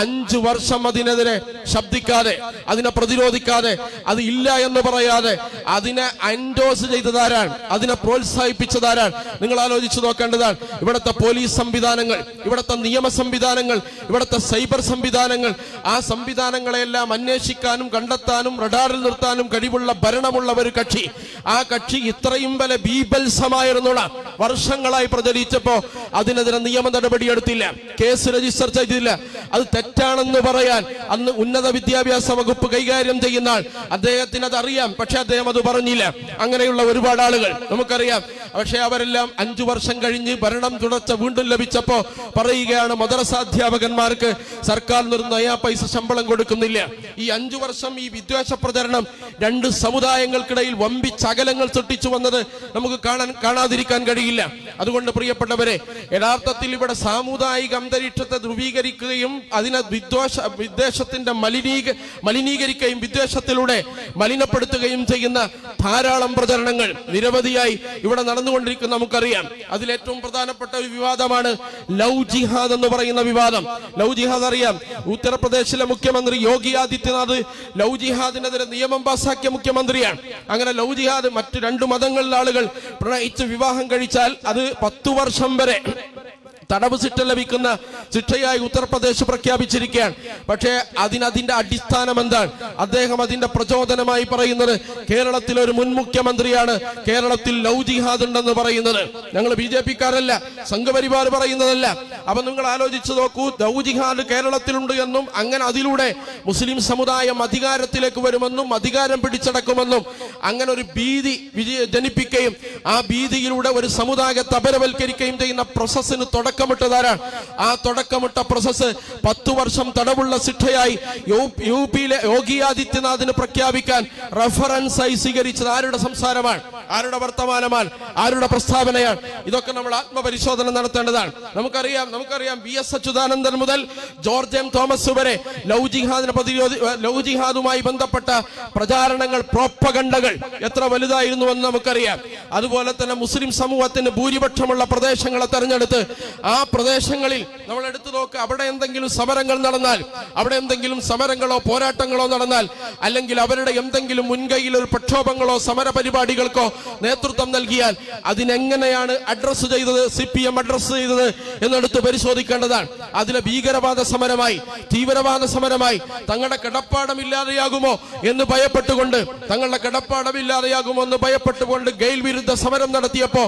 A: 5 വർഷം അതിനെതിരെ ശബ്ദിക്കാതെ, അതിനെ പ്രതിരോധിക്കാതെ, അത് ഇല്ല എന്ന് പറയാതെ അതിനെ എൻഡോസ് ചെയ്തതാരാണ്? അതിനെ പ്രോത്സാഹിപ്പിച്ചതാരാണ്? നിങ്ങൾ ആലോചിച്ചു നോക്കേണ്ടതാണ്. ഇവിടുത്തെ പോലീസ് സംവിധാനങ്ങൾ, ഇവിടുത്തെ നിയമ സംവിധാനങ്ങൾ, ഇവിടുത്തെ സൈബർ സംവിധാനങ്ങൾ, ആ സംവിധാനങ്ങളെല്ലാം അന്വേഷിക്കാനും കണ്ടെത്താനും റഡാറിൽ നിർത്താനും കഴിവുള്ള ഭരണമുള്ള ഒരു കക്ഷി. ആ കക്ഷി ഇത്രയും വരെ ബീഭത്സമായിരുന്നുള്ള വർഷങ്ങളായി പ്രചരിച്ചപ്പോ അതിനെതിരെ നിയമ നടപടിയെടുത്തില്ല, കേസ് രജിസ്റ്റർ ചെയ്തില്ല. അത് തെറ്റാണെന്ന് പറയാൻ അന്ന് ഉന്നത വിദ്യാഭ്യാസ വകുപ്പ് കൈകാര്യം ചെയ്യുന്ന ആൾ, അദ്ദേഹത്തിന് അത് അറിയാം, പക്ഷെ അദ്ദേഹം അത് പറഞ്ഞില്ല. അങ്ങനെയുള്ള ഒരുപാട് ആളുകൾ നമുക്കറിയാം. പക്ഷെ അവരെല്ലാം 5 വർഷം കഴിഞ്ഞ് ഭരണം തുടർച്ച വീണ്ടും ലഭിച്ചപ്പോ പറയുകയാണ് മദ്രസാധ്യാപകന്മാർക്ക് സർക്കാർ നയാ പൈസ ശമ്പളം കൊടുക്കുന്നില്ല. ഈ 5 വർഷം ഈ വിദ്വേഷ പ്രചരണം 2 സമുദായങ്ങൾക്കിടയിൽ വമ്പിച്ചകലങ്ങൾ സൃഷ്ടിച്ചു വന്നത് നമുക്ക് കാണാതിരിക്കാൻ കഴിയില്ല. അതുകൊണ്ട് പ്രിയപ്പെട്ടവരെ, യഥാർത്ഥത്തിൽ ഇവിടെ സാമുദായിക അന്തരീക്ഷത്തെ ധ്രുവീകരിക്കുകയും അതിനെ വിദ്വേഷത്തിന്റെ മലിനീകരിക്കുകയും വിദ്വേഷത്തിലൂടെ മലിനപ്പെടുത്തുകയും ചെയ്യുന്ന ധാരാളം പ്രചരണങ്ങൾ നിരവധിയായി ഇവിടെ നടന്നുകൊണ്ടിരിക്കുന്ന നമുക്കറിയാം. അതിലേറ്റവും പ്രധാനപ്പെട്ട ഒരു വിവാദമാണ് ലവ് ജിഹാദ് എന്ന് പറയുന്ന വിവാദം. ലവ് ജിഹാദ് അറിയാം, ഉത്തർപ്രദേശിലെ മുഖ്യമന്ത്രി യോഗി ആദിത്യനാഥ് ലവ് ജിഹാദിനെതിരെ നിയമം പാസാക്കിയ മുഖ്യമന്ത്രിയാണ്. അങ്ങനെ ലവ് ജിഹാദ് മറ്റു 2 മതങ്ങളിലെ ആളുകൾ പ്രണയിച്ച് വിവാഹം കഴിച്ചാൽ അത് 10 വർഷം വരെ തടവ് ശിക്ഷ ലഭിക്കുന്ന ശിക്ഷയായി ഉത്തർപ്രദേശ് പ്രഖ്യാപിച്ചിരിക്കുകയാണ്. പക്ഷേ അതിന്റെ അടിസ്ഥാനം എന്താണ്? അദ്ദേഹം അതിന്റെ പ്രചോദനമായി പറയുന്നത് കേരളത്തിലെ ഒരു മുൻ മുഖ്യമന്ത്രിയാണ് കേരളത്തിൽ ലവ് ജിഹാദ് ഉണ്ടെന്ന് പറയുന്നത്. ഞങ്ങൾ BJP-ക്കാരല്ല, സംഘപരിവാർ പറയുന്നതല്ല. അപ്പൊ നിങ്ങൾ ആലോചിച്ച് നോക്കൂ, ലവ് ജിഹാദ് കേരളത്തിലുണ്ട് എന്നും അങ്ങനെ അതിലൂടെ മുസ്ലിം സമുദായം അധികാരത്തിലേക്ക് വരുമെന്നും അധികാരം പിടിച്ചടക്കുമെന്നും അങ്ങനെ ഒരു ഭീതി ജനിപ്പിക്കുകയും ആ ഭീതിയിലൂടെ ഒരു സമുദായത്തെ അപരവൽക്കരിക്കുകയും ചെയ്യുന്ന പ്രോസസ്സിന് തുടക്കമിട്ടതാരാണ്? ആ തുടക്കമിട്ട പ്രോസസ് 10 വർഷം തടവുള്ള ശിക്ഷയായി യുപിയിലെ യോഗി ആദിത്യനാഥിന് പ്രഖ്യാപിക്കാൻ റഫറൻസായി സ്വീകരിച്ചത് ആരുടെ സംസാരമാണ്, ആരുടെ വർത്തമാനമാണ്, ആരുടെ പ്രസ്താവനയാണ്? ഇതൊക്കെ നമ്മൾ ആത്മപരിശോധന നടത്തേണ്ടതാണ്. നമുക്കറിയാം VS അച്യുതാനന്ദൻ മുതൽ ജോർജ് M. തോമസ് വരെ ലവ് ജിഹാദുമായി ബന്ധപ്പെട്ട പ്രചാരണങ്ങൾ, പ്രോപ്പഗണ്ടകൾ എത്ര വലുതായിരുന്നുവെന്ന് നമുക്കറിയാം. അതുപോലെ തന്നെ മുസ്ലിം സമൂഹത്തിന് ഭൂരിപക്ഷമുള്ള പ്രദേശങ്ങളെ തെരഞ്ഞെടുത്ത് ആ പ്രദേശങ്ങളിൽ നമ്മൾ എടുത്തു നോക്കുക, അവിടെ എന്തെങ്കിലും സമരങ്ങൾ നടന്നാൽ, അവിടെ എന്തെങ്കിലും സമരങ്ങളോ പോരാട്ടങ്ങളോ നടന്നാൽ, അല്ലെങ്കിൽ അവരുടെ എന്തെങ്കിലും മുൻകൈയിൽ ഒരു പ്രക്ഷോഭങ്ങളോ സമര പരിപാടികൾക്കോ നേതൃത്വം നൽകിയാൽ അതിനെങ്ങനെയാണ് അഡ്രസ് ചെയ്തത്, CPM അഡ്രസ് ചെയ്തത് എന്നെടുത്ത് പരിശോധിക്കേണ്ടതാണ്. അതിലെ ഭീകരവാദ സമരമായി, തീവ്രവാദ സമരമായി, തങ്ങളുടെ കിടപ്പാടമില്ലാതെയാകുമോ എന്ന് ഭയപ്പെട്ടുകൊണ്ട് ഗെയിൽ വിരുദ്ധ സമരം നടത്തിയപ്പോ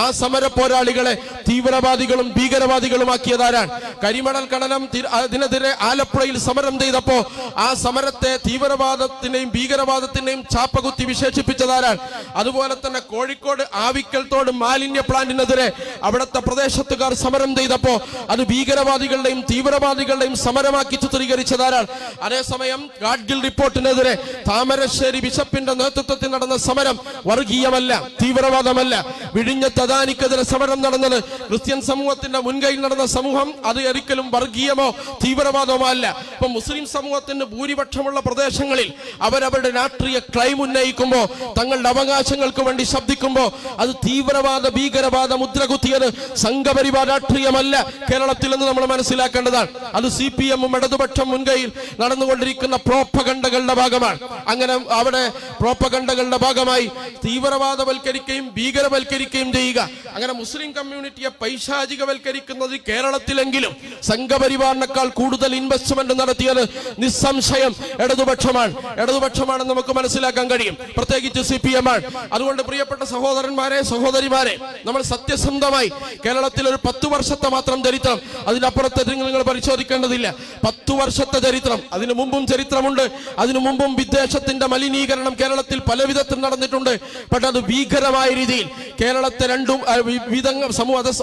A: ആ സമര പോരാളികളെ തീവ്രവാദികളും ഭീകരവാദികളുമാക്കിയതാരാണ്? കരിമണൽ ഖനനം അതിനെതിരെ ആലപ്പുഴയിൽ സമരം ചെയ്തപ്പോ ആ സമരത്തെ തീവ്രവാദത്തിന്റെയും ഭീകരവാദത്തിന്റെയും ചാപ്പകുത്തി വിശേഷിപ്പിച്ചതാരാണ്? അതുപോലെ തന്നെ കോഴിക്കോട് ആവിക്കൽ തോട് മാലിന്യ പ്ലാന്റിനെതിരെ അവിടുത്തെ പ്രദേശത്തുകാർ സമരം ചെയ്തപ്പോ അത് ഭീകരവാദികളുടെയും തീവ്രവാദികളുടെയും സമരമാക്കി ചിത്രീകരിച്ചതാരാണ്? അതേസമയം ഗാഡ്ഗിൽ റിപ്പോർട്ടിനെതിരെ താമരശ്ശേരി ബിഷപ്പിന്റെ നേതൃത്വത്തിൽ നടന്ന സമരം വർഗീയമല്ല, തീവ്രവാദമല്ല. വിഴിഞ്ഞത്ത് അദാനിക്കെതിരെ സമരം നടന്നത് ക്രിസ്ത്യൻ സമൂഹത്തിന്റെ മുൻകൈയിൽ നടന്ന സമൂഹം, അത് ഒരിക്കലും വർഗീയമോ തീവ്രവാദമോ അല്ല. ഇപ്പൊ മുസ്ലിം സമൂഹത്തിന് ഭൂരിപക്ഷമുള്ള പ്രദേശങ്ങളിൽ അവരവരുടെ രാഷ്ട്രീയ ക്ലൈം ഉന്നയിക്കുമ്പോ, തങ്ങളുടെ അവകാശങ്ങൾക്ക് വേണ്ടി ശബ്ദിക്കുമ്പോ അത് തീവ്രവാദ ഭീകരവാദ മുദ്രകുത്തിയത് സംഘപരിവാർ രാഷ്ട്രീയമല്ല കേരളത്തിൽ എന്ന് നമ്മൾ മനസ്സിലാക്കേണ്ടതാണ്. അത് CPM-ഉം ഇടതുപക്ഷം മുൻകൈയിൽ നടന്നുകൊണ്ടിരിക്കുന്ന പ്രോപ്പഗണ്ടകളുടെ ഭാഗമാണ്. അങ്ങനെ അവിടെ പ്രോപ്പഗണ്ടകളുടെ ഭാഗമായി തീവ്രവാദവൽക്കരിക്കുകയും ഭീകരവൽക്കരിക്കുകയും ചെയ്യുക, അങ്ങനെ മുസ്ലിം കമ്മ്യൂണിറ്റിയെ പൈശാചികവൽക്കരിക്കുന്നത് കേരളത്തിലെങ്കിലും സംഘപരിവാറിനേക്കാൾ കൂടുതൽ ഇൻവെസ്റ്റ്മെന്റ് നടത്തിയത് നിസ്സംശയം ഇടതുപക്ഷമാണെന്ന് നമുക്ക് മനസ്സിലാക്കാൻ കഴിയും, പ്രത്യേകിച്ച് CPM ആണ്. അതുകൊണ്ട് പ്രിയപ്പെട്ട സഹോദരന്മാരെ, സഹോദരിമാരെ, നമ്മൾ സത്യസന്ധമായി കേരളത്തിൽ ഒരു 10 വർഷത്തെ മാത്രം ചരിത്രം, അതിനപ്പുറത്തെ നിങ്ങൾ പരിശോധിക്കേണ്ടതില്ല. 10 വർഷത്തെ ചരിത്രം, അതിനു മുമ്പും ചരിത്രമുണ്ട്. അതിനു മുമ്പും വിദ്വേഷത്തിന്റെ മലിനീകരണം കേരളത്തിൽ പല വിധത്തിൽ നടന്നിട്ടുണ്ട്. പക്ഷെ അത് ഭീകരമായ രീതിയിൽ കേരളത്തെ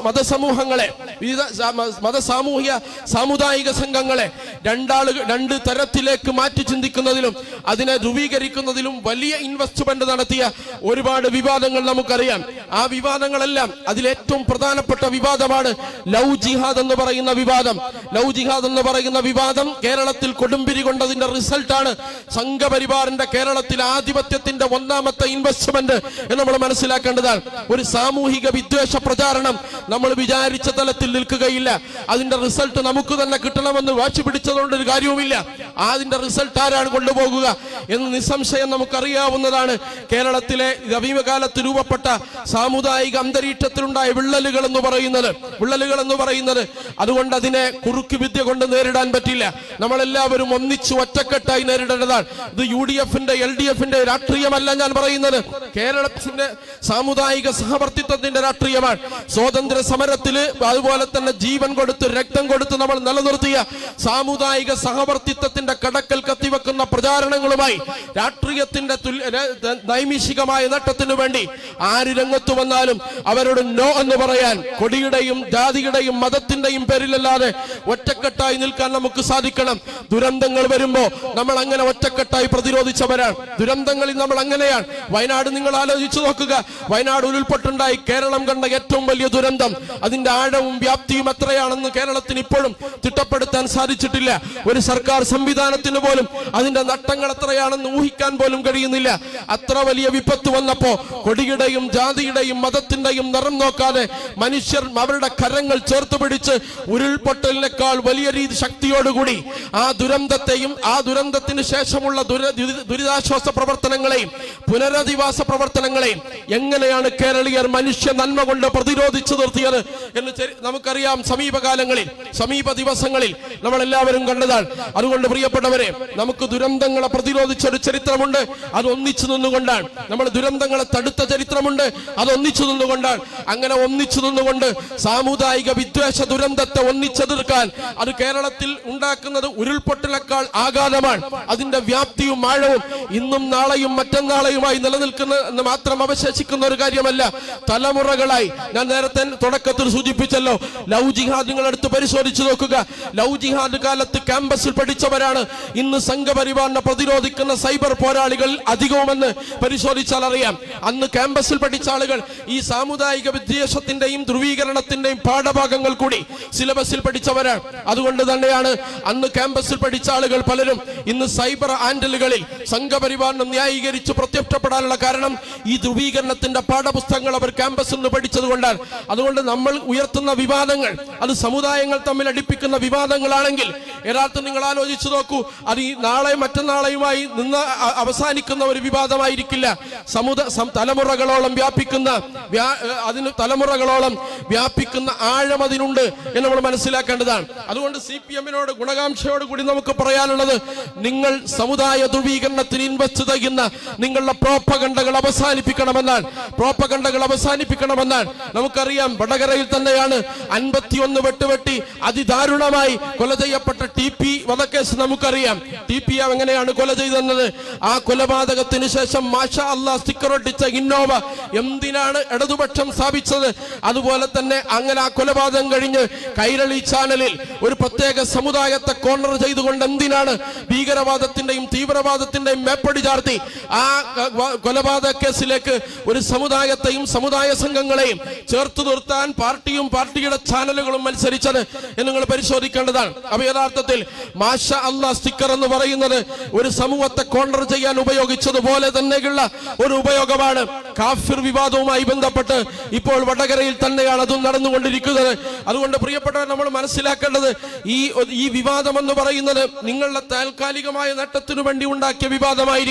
A: മതസമൂഹങ്ങളെ, സാമുദായിക സംഘങ്ങളെ 2 തരത്തിലേക്ക് മാറ്റി ചിന്തിക്കുന്നതിലും അതിനെ ധ്രുവീകരിക്കുന്നതിലും വലിയ ഇൻവെസ്റ്റ്മെന്റ് നടത്തിയ ഒരുപാട് വിവാദങ്ങൾ നമുക്കറിയാം. ആ വിവാദങ്ങളെല്ലാം അതിലേറ്റവും പ്രധാനപ്പെട്ട വിവാദമാണ് ലവ് ജിഹാദ് എന്ന് പറയുന്ന വിവാദം. ലവ് ജിഹാദ് എന്ന് പറയുന്ന വിവാദം കേരളത്തിൽ കൊടുമ്പിരി കൊണ്ടതിന്റെ റിസൾട്ടാണ് സംഘപരിവാറിന്റെ കേരളത്തിൽ ആധിപത്യത്തിന്റെ 1ാമത്തെ ഇൻവെസ്റ്റ്മെന്റ് എന്ന് നമ്മൾ മനസ്സിലാക്കേണ്ടതാണ്. ഒരു സാമൂഹിക വിദ്വേഷ പ്രചാരണം നമ്മൾ വിചാരിച്ച തലത്തിൽ നിൽക്കുകയില്ല. അതിന്റെ റിസൾട്ട് നമുക്ക് തന്നെ കിട്ടണമെന്ന് വാശി പിടിച്ചതുകൊണ്ട് ഒരു കാര്യവുമില്ല. അതിന്റെ റിസൾട്ട് ആരാണ് കൊണ്ടുപോകുക? എന്ന് നിസ്സംശയം നമുക്കറിയാവുന്നതാണ്. കേരളത്തിലെ സമീപകാലത്ത് രൂപപ്പെട്ട സാമുദായിക അന്തരീക്ഷത്തിലുണ്ടായ വിള്ളലുകൾ എന്ന് പറയുന്നത്. അതുകൊണ്ട് അതിനെ കുറുക്ക് വിദ്യ കൊണ്ട് നേരിടാൻ പറ്റില്ല. നമ്മളെല്ലാവരും ഒന്നിച്ചു ഒറ്റക്കെട്ടായി നേരിടേണ്ടതാണ്. ഇത് UDF-ന്റെ LDF-ന്റെ രാഷ്ട്രീയമല്ല ഞാൻ പറയുന്നത്, കേരളത്തിന്റെ സാമുദായിക സഹവർത്തിത്വത്തിന്റെ രാഷ്ട്രീയമാണ്. സ്വാതന്ത്ര്യ സമരത്തില് അതുപോലെ തന്നെ ജീവൻ കൊടുത്ത് രക്തം കൊടുത്ത് നമ്മൾ നിലനിർത്തിയ സാമുദായിക സഹവർത്തിത്വത്തിന്റെ കടക്കൽ കത്തിവെക്കുന്ന പ്രചാരണങ്ങളുമായി രാഷ്ട്രീയത്തിന്റെ നൈമിഷികമായ നേട്ടത്തിനു വേണ്ടി ആര് രംഗത്ത് വന്നാലും അവരോട് നോ എന്ന് പറയാൻ കൊടിയുടെയും ജാതിയുടെയും മതത്തിന്റെയും പേരിലല്ലാതെ ഒറ്റക്കെട്ടായി നിൽക്കാൻ നമുക്ക് സാധിക്കണം. ദുരന്തങ്ങൾ വരുമ്പോ നമ്മൾ അങ്ങനെ ഒറ്റക്കെട്ടായി പ്രതിരോധിച്ചവരാണ്. ദുരന്തങ്ങളിൽ നമ്മൾ അങ്ങനെയാണ്. വയനാട് നിങ്ങൾ ആലോചിച്ചു നോക്കുക. വയനാട് ഉരുൾപൊട്ടുണ്ടായി കേരളം കണ്ട ഏറ്റവും വലിയ ദുരന്തം. അതിന്റെ ആഴവും വ്യാപ്തിയും എത്രയാണെന്ന് കേരളത്തിന് ഇപ്പോഴും തിട്ടപ്പെടുത്താൻ സാധിച്ചിട്ടില്ല. ഒരു സർക്കാർ സംവിധാനത്തിന് പോലും അതിന്റെ നട്ടങ്ങൾ എത്രയാണെന്ന് ഊഹിക്കാൻ പോലും കഴിയുന്നില്ല. അത്ര വലിയ വിപത്ത് വന്നപ്പോ കൊടിയുടെയും ജാതിയുടെയും മതത്തിന്റെയും നിറം നോക്കാതെ മനുഷ്യർ അവരുടെ കരങ്ങൾ ചേർത്ത് പിടിച്ച് ഉരുൾപൊട്ടലിനേക്കാൾ വലിയ രീതി ശക്തിയോടുകൂടി ആ ദുരന്തത്തെയും ആ ദുരന്തത്തിന് ശേഷമുള്ള ദുരിതാശ്വാസ പ്രവർത്തനങ്ങളെയും പുനരധിവാസ പ്രവർത്തനങ്ങളെയും എങ്ങനെയാണ് കേരളീയർ മനുഷ്യ നന്മ കൊണ്ട് പ്രതിരോധിച്ചു നിർത്തിയത് എന്ന് നമുക്കറിയാം. സമീപ ദിവസങ്ങളിൽ നമ്മൾ എല്ലാവരും കണ്ടതാണ്. അതുകൊണ്ട് പ്രിയപ്പെട്ടവരെ, നമുക്ക് ദുരന്തങ്ങളെ പ്രതിരോധിച്ച ഒരു ചരിത്രമുണ്ട്, അത് ഒന്നിച്ചു നിന്നുകൊണ്ടാണ്. നമ്മൾ ദുരന്തങ്ങളെ തടുത്ത ചരിത്രമുണ്ട്, അത് ഒന്നിച്ചു നിന്നുകൊണ്ടാണ്. അങ്ങനെ ഒന്നിച്ചു നിന്നുകൊണ്ട് സാമുദായിക വിദ്വേഷ ദുരന്തത്തെ ഒന്നിച്ചെതിർക്കാൻ അത് കേരളത്തിൽ ഉണ്ടാക്കുന്നത് ഉരുൾപൊട്ടലേക്കാൾ ആഘാതമാണ്. അതിന്റെ വ്യാപ്തിയും ആഴവും ഇന്നും നാളെയും മറ്റന്നാളെയുമായി നിലനിൽക്കുന്ന മാത്രം അവശേഷിക്കുന്ന ഒരു കാര്യമല്ല. തലമുറകളായി ഞാൻ നേരത്തെ തുടക്കത്തിൽ സൂചിപ്പിച്ചല്ലോ, ലവ് ജിഹാദ് നിങ്ങൾ എടുത്ത് പരിശോധിച്ചു നോക്കുക. ലവ് ജിഹാദ് കാലത്ത് ക്യാമ്പസിൽ പഠിച്ചവരാണ് ഇന്ന് സംഘപരിവാറിനെ പ്രതിരോധിക്കുന്ന സൈബർ പോരാളികൾ അധികവുമെന്ന് പരിശോധിച്ചാൽ അറിയാം. അന്ന് ക്യാമ്പസിൽ പഠിച്ച ആളുകൾ ഈ സാമുദായിക വിദ്വേഷത്തിന്റെയും ധ്രുവീകരണത്തിന്റെയും പാഠഭാഗങ്ങൾ കൂടി സിലബസിൽ പഠിച്ചവരാണ്. അതുകൊണ്ട് തന്നെയാണ് അന്ന് ക്യാമ്പസിൽ പഠിച്ച ആളുകൾ പലരും ഇന്ന് സൈബർ ആൻഡലുകളിൽ സംഘപരിവാറിനെ ന്യായീകരിച്ച് പ്രത്യക്ഷപ്പെടാനുള്ള കാരണം ഈ ധ്രുവീകരണത്തിന്റെ പാഠപുസ്തകങ്ങൾ അവർ ക്യാമ്പസിൽ നിന്ന് പഠിച്ചത് കൊണ്ടാണ്. അതുകൊണ്ട് നമ്മൾ ഉയർത്തുന്ന വിവാദങ്ങൾ അത് സമുദായങ്ങൾ തമ്മിൽ അടുപ്പിക്കുന്ന വിവാദങ്ങളാണെങ്കിൽ യഥാർത്ഥം നിങ്ങൾ ആലോചിച്ചു നോക്കൂ, അത് ഈ നാളെ മറ്റന്നാളെയുമായി നിന്ന് അവസാനിക്കുന്ന ഒരു വിവാദമായിരിക്കില്ല. തലമുറകളോളം വ്യാപിക്കുന്ന ആഴം അതിനുണ്ട് എന്ന് നമ്മൾ മനസ്സിലാക്കേണ്ടതാണ്. അതുകൊണ്ട് CPM-നോട് ഗുണകാംക്ഷയോട് കൂടി നമുക്ക് പറയാനുള്ളത്, നിങ്ങൾ സമുദായ ധ്രുവീകരണത്തിന് ഇൻവെസ്റ്റ് ചെയ്യുന്ന നിങ്ങളുടെ പ്രോപ്പഗണ്ടകൾ അവസാനിപ്പിക്കണമെന്നാണ്. നമുക്കറിയാം, വടകരയിൽ തന്നെയാണ് 51 വെട്ടുവെട്ടി അതിദാരുണമായി കൊല ചെയ്യപ്പെട്ട TP വധക്കേസ് നമുക്കറിയാം. TP എങ്ങനെയാണ് കൊല ചെയ്തെന്നത്? ആ കൊലപാതകത്തിന് ശേഷം മാഷാ അല്ലാഹ് സ്റ്റിക്കർ ഒട്ടിച്ച ഇന്നോവ എന്തിനാണ് ഇടതുപക്ഷം സ്ഥാപിച്ചത്? അതുപോലെ തന്നെ അങ്ങനെ ആ കൊലപാതകം കഴിഞ്ഞ് കൈരളി ചാനലിൽ ഒരു പ്രത്യേക സമുദായത്തെ കോർണർ ചെയ്തുകൊണ്ട് എന്തിനാണ് ഭീകരവാദത്തിന്റെയും തീവ്രവാദത്തിന്റെയും മേപ്പടി ചാർത്തി ആ കൊലപാതക കേസിലേക്ക് ഒരു സമുദായത്തെയും സമുദായ സംഘങ്ങളെയും ചേർത്ത് നിർത്താൻ പാർട്ടിയും പാർട്ടിയുടെ ചാനലുകളും മത്സരിച്ചത് എന്ന് നിങ്ങൾ പരിശോധിക്കേണ്ടതാണ്. അപ്പൊ യഥാർത്ഥത്തിൽ മാഷാ അല്ലാഹ് സ്റ്റിക്കർ എന്ന് പറയുന്നത് ഒരു സമൂഹത്തെ കോർണർ ചെയ്യാൻ ഉപയോഗിച്ചതുപോലെ തന്നെയുള്ള ഒരു ഉപയോഗമാണ്. കാഫിർ വിവാദവുമായി ബന്ധപ്പെട്ട് ഇപ്പോൾ വടകരയിൽ തന്നെയാണ് അതും നടന്നുകൊണ്ടിരിക്കുന്നത്. അതുകൊണ്ട് പ്രിയപ്പെട്ടവർ, നമ്മൾ മനസ്സിലാക്കേണ്ടത് ഈ വിവാദം എന്ന് പറയുന്നത് നിങ്ങളുടെ താൽക്കാലികമായ നേട്ടത്തിനു വേണ്ടി ഉണ്ടാക്കിയ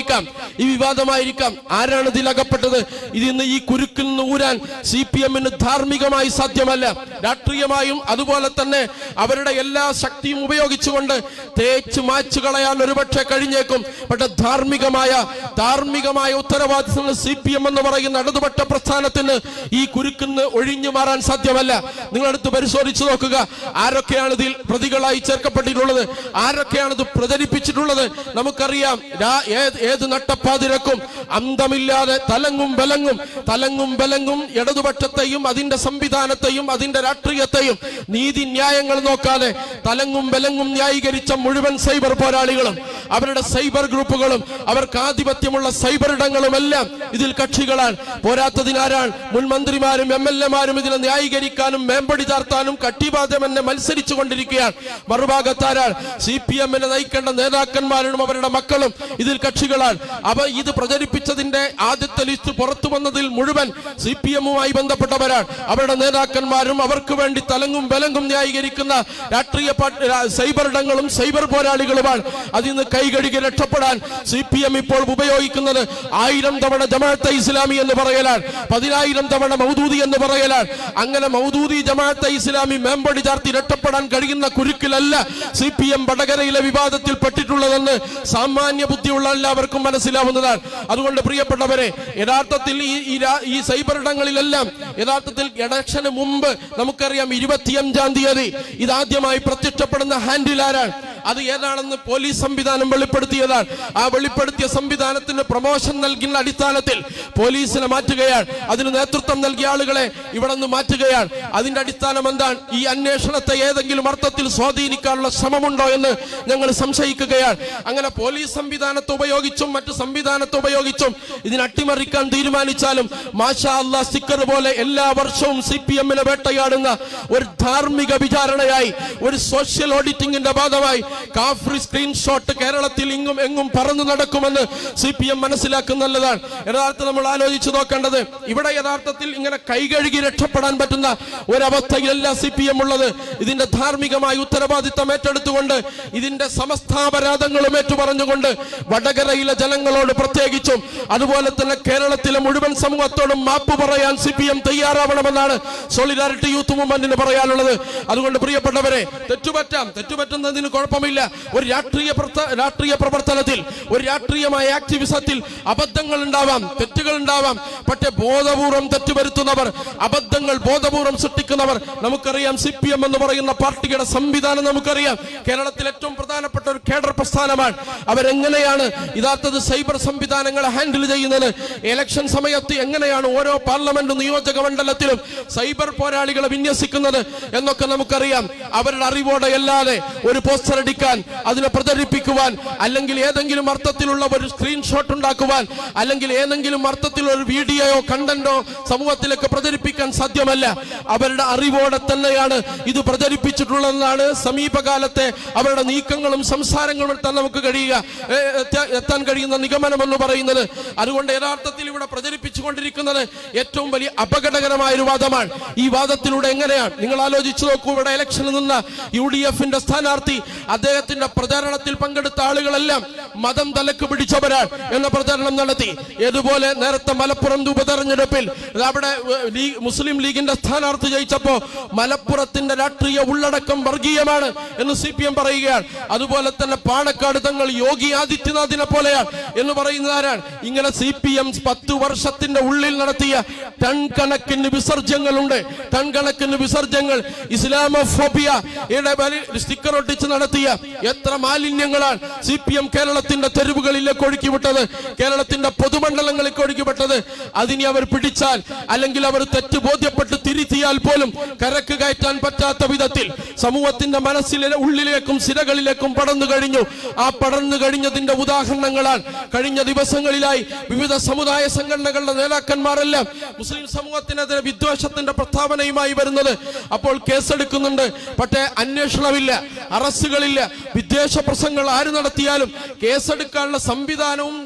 A: വിവാദമായിരിക്കാം. ആരാണ് ഇതിലകപ്പെട്ടത്? ഇതിന്ന് ഈ കുരുക്കിൽ നിന്ന് ഊരാൻ CPM-ന് ധാർമ്മികമായി സാധ്യമല്ല. രാഷ്ട്രീയമായും അതുപോലെ തന്നെ അവരുടെ എല്ലാ ശക്തിയും ഉപയോഗിച്ചുകൊണ്ട് തേച്ച് മാച്ചു കളയാൻ ഒരുപക്ഷെ കഴിഞ്ഞേക്കും. പക്ഷെ ധാർമ്മികമായ ഉത്തരവാദിത്വം CPM എന്ന് പറയുന്ന ഇടതുപക്ഷ പ്രസ്ഥാനത്തിന് ഈ കുരുക്കിന്ന് ഒഴിഞ്ഞു മാറാൻ സാധ്യമല്ല. നിങ്ങളെടുത്ത് പരിശോധിച്ചു നോക്കുക, ആരൊക്കെയാണ് ഇതിൽ പ്രതികളായി ചേർക്കപ്പെട്ടിട്ടുള്ളത്, ആരൊക്കെയാണ് ഇത് പ്രചരിപ്പിച്ചിട്ടുള്ളത്. നമുക്കറിയാം, ഏത് നട്ടപ്പാതിരക്കും അന്തമില്ലാതെ തലങ്ങും ബലങ്ങും ഇടതുപക്ഷത്തെയും അതിന്റെ സംവിധാനത്തെയും അതിന്റെ രാഷ്ട്രീയത്തെയും നീതി ന്യായങ്ങൾ നോക്കാതെ തലങ്ങും ന്യായീകരിച്ച മുഴുവൻ സൈബർ പോരാളികളും അവരുടെ സൈബർ ഗ്രൂപ്പുകളും അവർക്ക് ആധിപത്യമുള്ള സൈബർ ഇടങ്ങളുമെല്ലാം ഇതിൽ കക്ഷികളായി സംഘടനകളാണ്. പോരാത്തതിനാരാണ് മുൻ മന്ത്രിമാരും MLA-മാരും ഇതിനെ ന്യായീകരിക്കാനും മേമ്പടി ചാർത്താനും കട്ടിബാധ്യം എന്നെ മത്സരിച്ചു കൊണ്ടിരിക്കുകയാണ്. മറുഭാഗത്താരാണ് CPM-നെ നയിക്കേണ്ട നേതാക്കന്മാരും അവരുടെ മക്കളും ഇതിൽ കക്ഷികളാണ്. ഇത് പ്രചരിപ്പിച്ചതിന്റെ ആദ്യത്തെ ലിസ്റ്റ് പുറത്തു വന്നതിൽ മുഴുവൻ CPM-മായി ബന്ധപ്പെട്ടവരാണ്. അവരുടെ നേതാക്കന്മാരും അവർക്ക് വേണ്ടി തലങ്ങും വിലങ്ങും ന്യായീകരിക്കുന്ന രാഷ്ട്രീയ സൈബറിടങ്ങളും സൈബർ പോരാളികളുമാണ്. അതിൽ നിന്ന് കൈകഴുകി രക്ഷപ്പെടാൻ CPM ഇപ്പോൾ ഉപയോഗിക്കുന്നത് 1000 തവണ ജമാഅത്തെ ഇസ്ലാമി എന്ന് പറയലാണ്, 10,000 തവണ മൗദൂദി എന്ന് പറയലാണ്. അങ്ങനെ മൗദൂദി ജമാഅത്തെ ഇസ്ലാമി മേമ്പടി ചാർത്തി രക്ഷപ്പെടാൻ കഴിയുന്ന കുരുക്കിലല്ല CPM വടകരയിലെ വിവാദത്തിൽ പെട്ടിട്ടുള്ളതെന്ന് സാമാന്യ ബുദ്ധിയുള്ള എല്ലാവർക്കും മനസ്സിലാവുന്നതാണ്. അതുകൊണ്ട് പ്രിയപ്പെട്ടവരെ, യഥാർത്ഥത്തിൽ ഈ സൈബർ ഇടങ്ങളിലെല്ലാം യഥാർത്ഥത്തിൽ ഇലക്ഷന് മുമ്പ് നമുക്കറിയാം 25-ാം തീയതി ഇതാദ്യമായി പ്രത്യക്ഷപ്പെടുന്ന ഹാൻഡിൽ ആരാണ്, അത് ഏതാണെന്ന് പോലീസ് സംവിധാനം വെളിപ്പെടുത്തിയതാണ്. ആ വെളിപ്പെടുത്തിയ സംവിധാനത്തിന് പ്രൊമോഷൻ നൽകുന്ന അടിസ്ഥാനത്തിൽ പോലീസിനെ മാറ്റുകയാണ്, അതിന് നേതൃത്വം നൽകിയ ആളുകളെ ഇവിടെ നിന്ന് മാറ്റുകയാണ്. അതിന്റെ അടിസ്ഥാനം എന്താണ്? ഈ അന്വേഷണത്തെ ഏതെങ്കിലും അർത്ഥത്തിൽ സ്വാധീനിക്കാനുള്ള ശ്രമമുണ്ടോ എന്ന് ഞങ്ങൾ സംശയിക്കുകയാണ്. അങ്ങനെ പോലീസ് സംവിധാനത്തെ ഉപയോഗിച്ചും മറ്റു സംവിധാനത്തെ ഉപയോഗിച്ചും ഇതിനെ അട്ടിമറിക്കാൻ തീരുമാനിച്ചാലും മാഷാ അല്ലാഹ് സ്റ്റിക്കർ പോലെ എല്ലാ വർഷവും CPM-നെ വേട്ടയാടുന്ന ഒരു ധാർമ്മിക വിചാരണയായി, ഒരു സോഷ്യൽ ഓഡിറ്റിംഗിന്റെ ഭാഗമായി കാഫ്രി സ്ക്രീൻഷോട്ട് കേരളത്തിൽ എങ്ങും പറന്നു നടക്കുമെന്ന് CPM മനസ്സിലാക്കുന്നതാണ്. യഥാർത്ഥത്തിൽ നമ്മൾ ആലോചിച്ചു നോക്കേണ്ടത്, ഇവിടെ യഥാർത്ഥത്തിൽ ഇങ്ങനെ കൈകഴുകി രക്ഷപ്പെടാൻ പറ്റുന്ന ഒരവസ്ഥയിലല്ല CPM ഉള്ളത്. ഇതിന്റെ ധാർമ്മികമായ ഉത്തരവാദിത്തം ഏറ്റെടുത്തുകൊണ്ട് ഇതിന്റെ സമസ്താപരാധങ്ങളും ഏറ്റുപറഞ്ഞുകൊണ്ട് വടകരയിലെ ജനങ്ങളോട് പ്രത്യേകിച്ചും അതുപോലെ തന്നെ കേരളത്തിലെ മുഴുവൻ സമൂഹത്തോടും മാപ്പ് പറയാൻ CPM തയ്യാറാവണമെന്നാണ് സോളിഡാരിറ്റി യൂത്ത് മൂവ്മെന്റിന് പറയാനുള്ളത്. അതുകൊണ്ട് പ്രിയപ്പെട്ടവരെ, തെറ്റുപറ്റുന്നതിന് കുഴപ്പമില്ല. ഒരു രാഷ്ട്രീയ പ്രവർത്തനത്തിൽ, ഒരു രാഷ്ട്രീയമായ ആക്ടിവിസത്തിൽ അബദ്ധങ്ങൾ ഉണ്ടാവാം, തെറ്റുകൾ ഉണ്ടാവാം. പക്ഷേ ബോധപൂർവം തെറ്റുവരുത്തുന്നവർ, അബദ്ധങ്ങൾ ബോധപൂർവം സൃഷ്ടിക്കുന്നവർ, നമുക്കറിയാം CPM എന്ന് പറയുന്ന പാർട്ടിയുടെ സംവിധാനം നമുക്കറിയാം. കേരളത്തിൽ ഏറ്റവും പ്രധാനപ്പെട്ട ഒരു കേഡർ പ്രസ്ഥാനമാണ്. അവരെങ്ങനെയാണ് യഥാർത്ഥത്തിൽ സൈബർ സംവിധാനങ്ങളെ ഹാൻഡിൽ ചെയ്യുന്നത്, ഇലക്ഷൻ സമയത്ത് എങ്ങനെയാണ് ഓരോ പാർലമെന്റ് നിയോജക മണ്ഡലത്തിലും സൈബർ പോരാളികളെ വിന്യസിക്കുന്നത് എന്നൊക്കെ നമുക്കറിയാം. അവരുടെ അറിവോടെ അല്ലാതെ ഒരു പോസ്റ്റർ അടിക്കാൻ, അതിനെ പ്രചരിപ്പിക്കുവാൻ, അല്ലെങ്കിൽ ഏതെങ്കിലും അർത്ഥത്തിലുള്ള ഒരു സ്ക്രീൻഷോട്ട് ഉണ്ടാക്കുവാൻ, അല്ലെങ്കിൽ ഏതെങ്കിലും അർത്ഥത്തിലുള്ള ഒരു വീഡിയോയോ കണ്ടന്റോ സമൂഹത്തിലേക്ക് പ്രചരിപ്പിക്കാൻ സാധ്യമല്ല. അവരുടെ അറിവോടെ തന്നെയാണ് ഇത് പ്രചരിപ്പിച്ചിട്ടുള്ളതെന്നാണ് സമീപകാലത്തെ അവരുടെ നീക്കങ്ങളും സംസാരങ്ങളും എടുത്താൽ നമുക്ക് എത്താൻ കഴിയുന്ന നിഗമനം എന്ന് പറയുന്നത്. അതുകൊണ്ട് യഥാർത്ഥത്തിൽ ഇവിടെ പ്രചരിപ്പിച്ചുകൊണ്ടിരിക്കുന്നത് ഏറ്റവും വലിയ അപകടകരമായ ഒരു വാദമാണ്. ഈ വാദത്തിലൂടെ എങ്ങനെയാണ് നിങ്ങൾ ആലോചിച്ചു നോക്കൂ, ഇവിടെ ഇലക്ഷനിൽ നിന്ന് UDF-ന്റെ സ്ഥാനാർത്ഥി, അദ്ദേഹത്തിന്റെ പ്രചാരണത്തിൽ പങ്കെടുത്ത ആളുകളെല്ലാം മതം തലക്ക് പിടിച്ചവരാണ് എന്ന പ്രചാരണം നടത്തി. ഇതുപോലെ നേരത്തെ മലപ്പുറം ഉപതെരഞ്ഞെടുപ്പിൽ അവിടെ മുസ്ലിം ലീഗിന്റെ സ്ഥാനാർത്ഥി ജയിച്ചപ്പോ മലപ്പുറത്തിന്റെ രാഷ്ട്രീയ ഉള്ളടക്കം വർഗീയമാണ് എന്ന് CPM പറയുകയാണ്. അതുപോലെ തന്നെ പാണക്കാട് തങ്ങൾ യോഗി ആദിത്യനാഥിനെ പോലെയാണ് എന്ന് പറയുന്നത് ആരാണ്? ഇങ്ങനെ CPM 10 വർഷത്തിന്റെ ഉള്ളിൽ നടത്തിയ ടൺ കണക്കിന് വിസർജ്യങ്ങളുണ്ട്. ടൺ കണക്കിന് വിസർജ്യങ്ങൾ, ഇസ്ലാമോഫോബിയ സ്റ്റിക്കർ ഒട്ടിച്ച് നടത്തിയ എത്ര മാലിന്യങ്ങളാണ് CPM കേരളത്തിന്റെ തെരുവുകളിലേക്ക് ഒഴുക്കിവിട്ടത്, കേരളത്തിന്റെ പൊതുമണ്ഡലങ്ങളിലേക്ക് ഒഴുക്കിവിട്ടത്. അതിനെ അവർ പിടിച്ചാൽ, അല്ലെങ്കിൽ അവർ തെറ്റ് ബോധ്യപ്പെട്ട് തിരുത്തിയാൽ പോലും കരക്ക് കയറ്റാൻ പറ്റാത്ത വിധത്തിൽ സമൂഹത്തിന്റെ മനസ്സിലെ ഉള്ളിലേക്കും സിരകളിലേക്കും പടർന്നു കഴിഞ്ഞു. ആ പടർന്നു കഴിഞ്ഞതിന്റെ ഉദാഹരണങ്ങളാണ് കഴിഞ്ഞ ദിവസങ്ങളിലായി വിവിധ സമുദായ സംഘടനകളുടെ നേതാക്കന്മാരെല്ലാം മുസ്ലിം സമൂഹത്തിനെതിരെ വിദ്വേഷത്തിന്റെ പ്രസ്താവനയുമായി വരുന്നത്. അപ്പോൾ കേസെടുക്കുന്നുണ്ട്, പക്ഷേ അന്വേഷണമില്ല, അറസ്റ്റുകളില്ല. വിദ്വേഷ പ്രസംഗങ്ങൾ ആര് നടത്തിയാലും കേസെടുക്കാനുള്ള സംവിധാനവും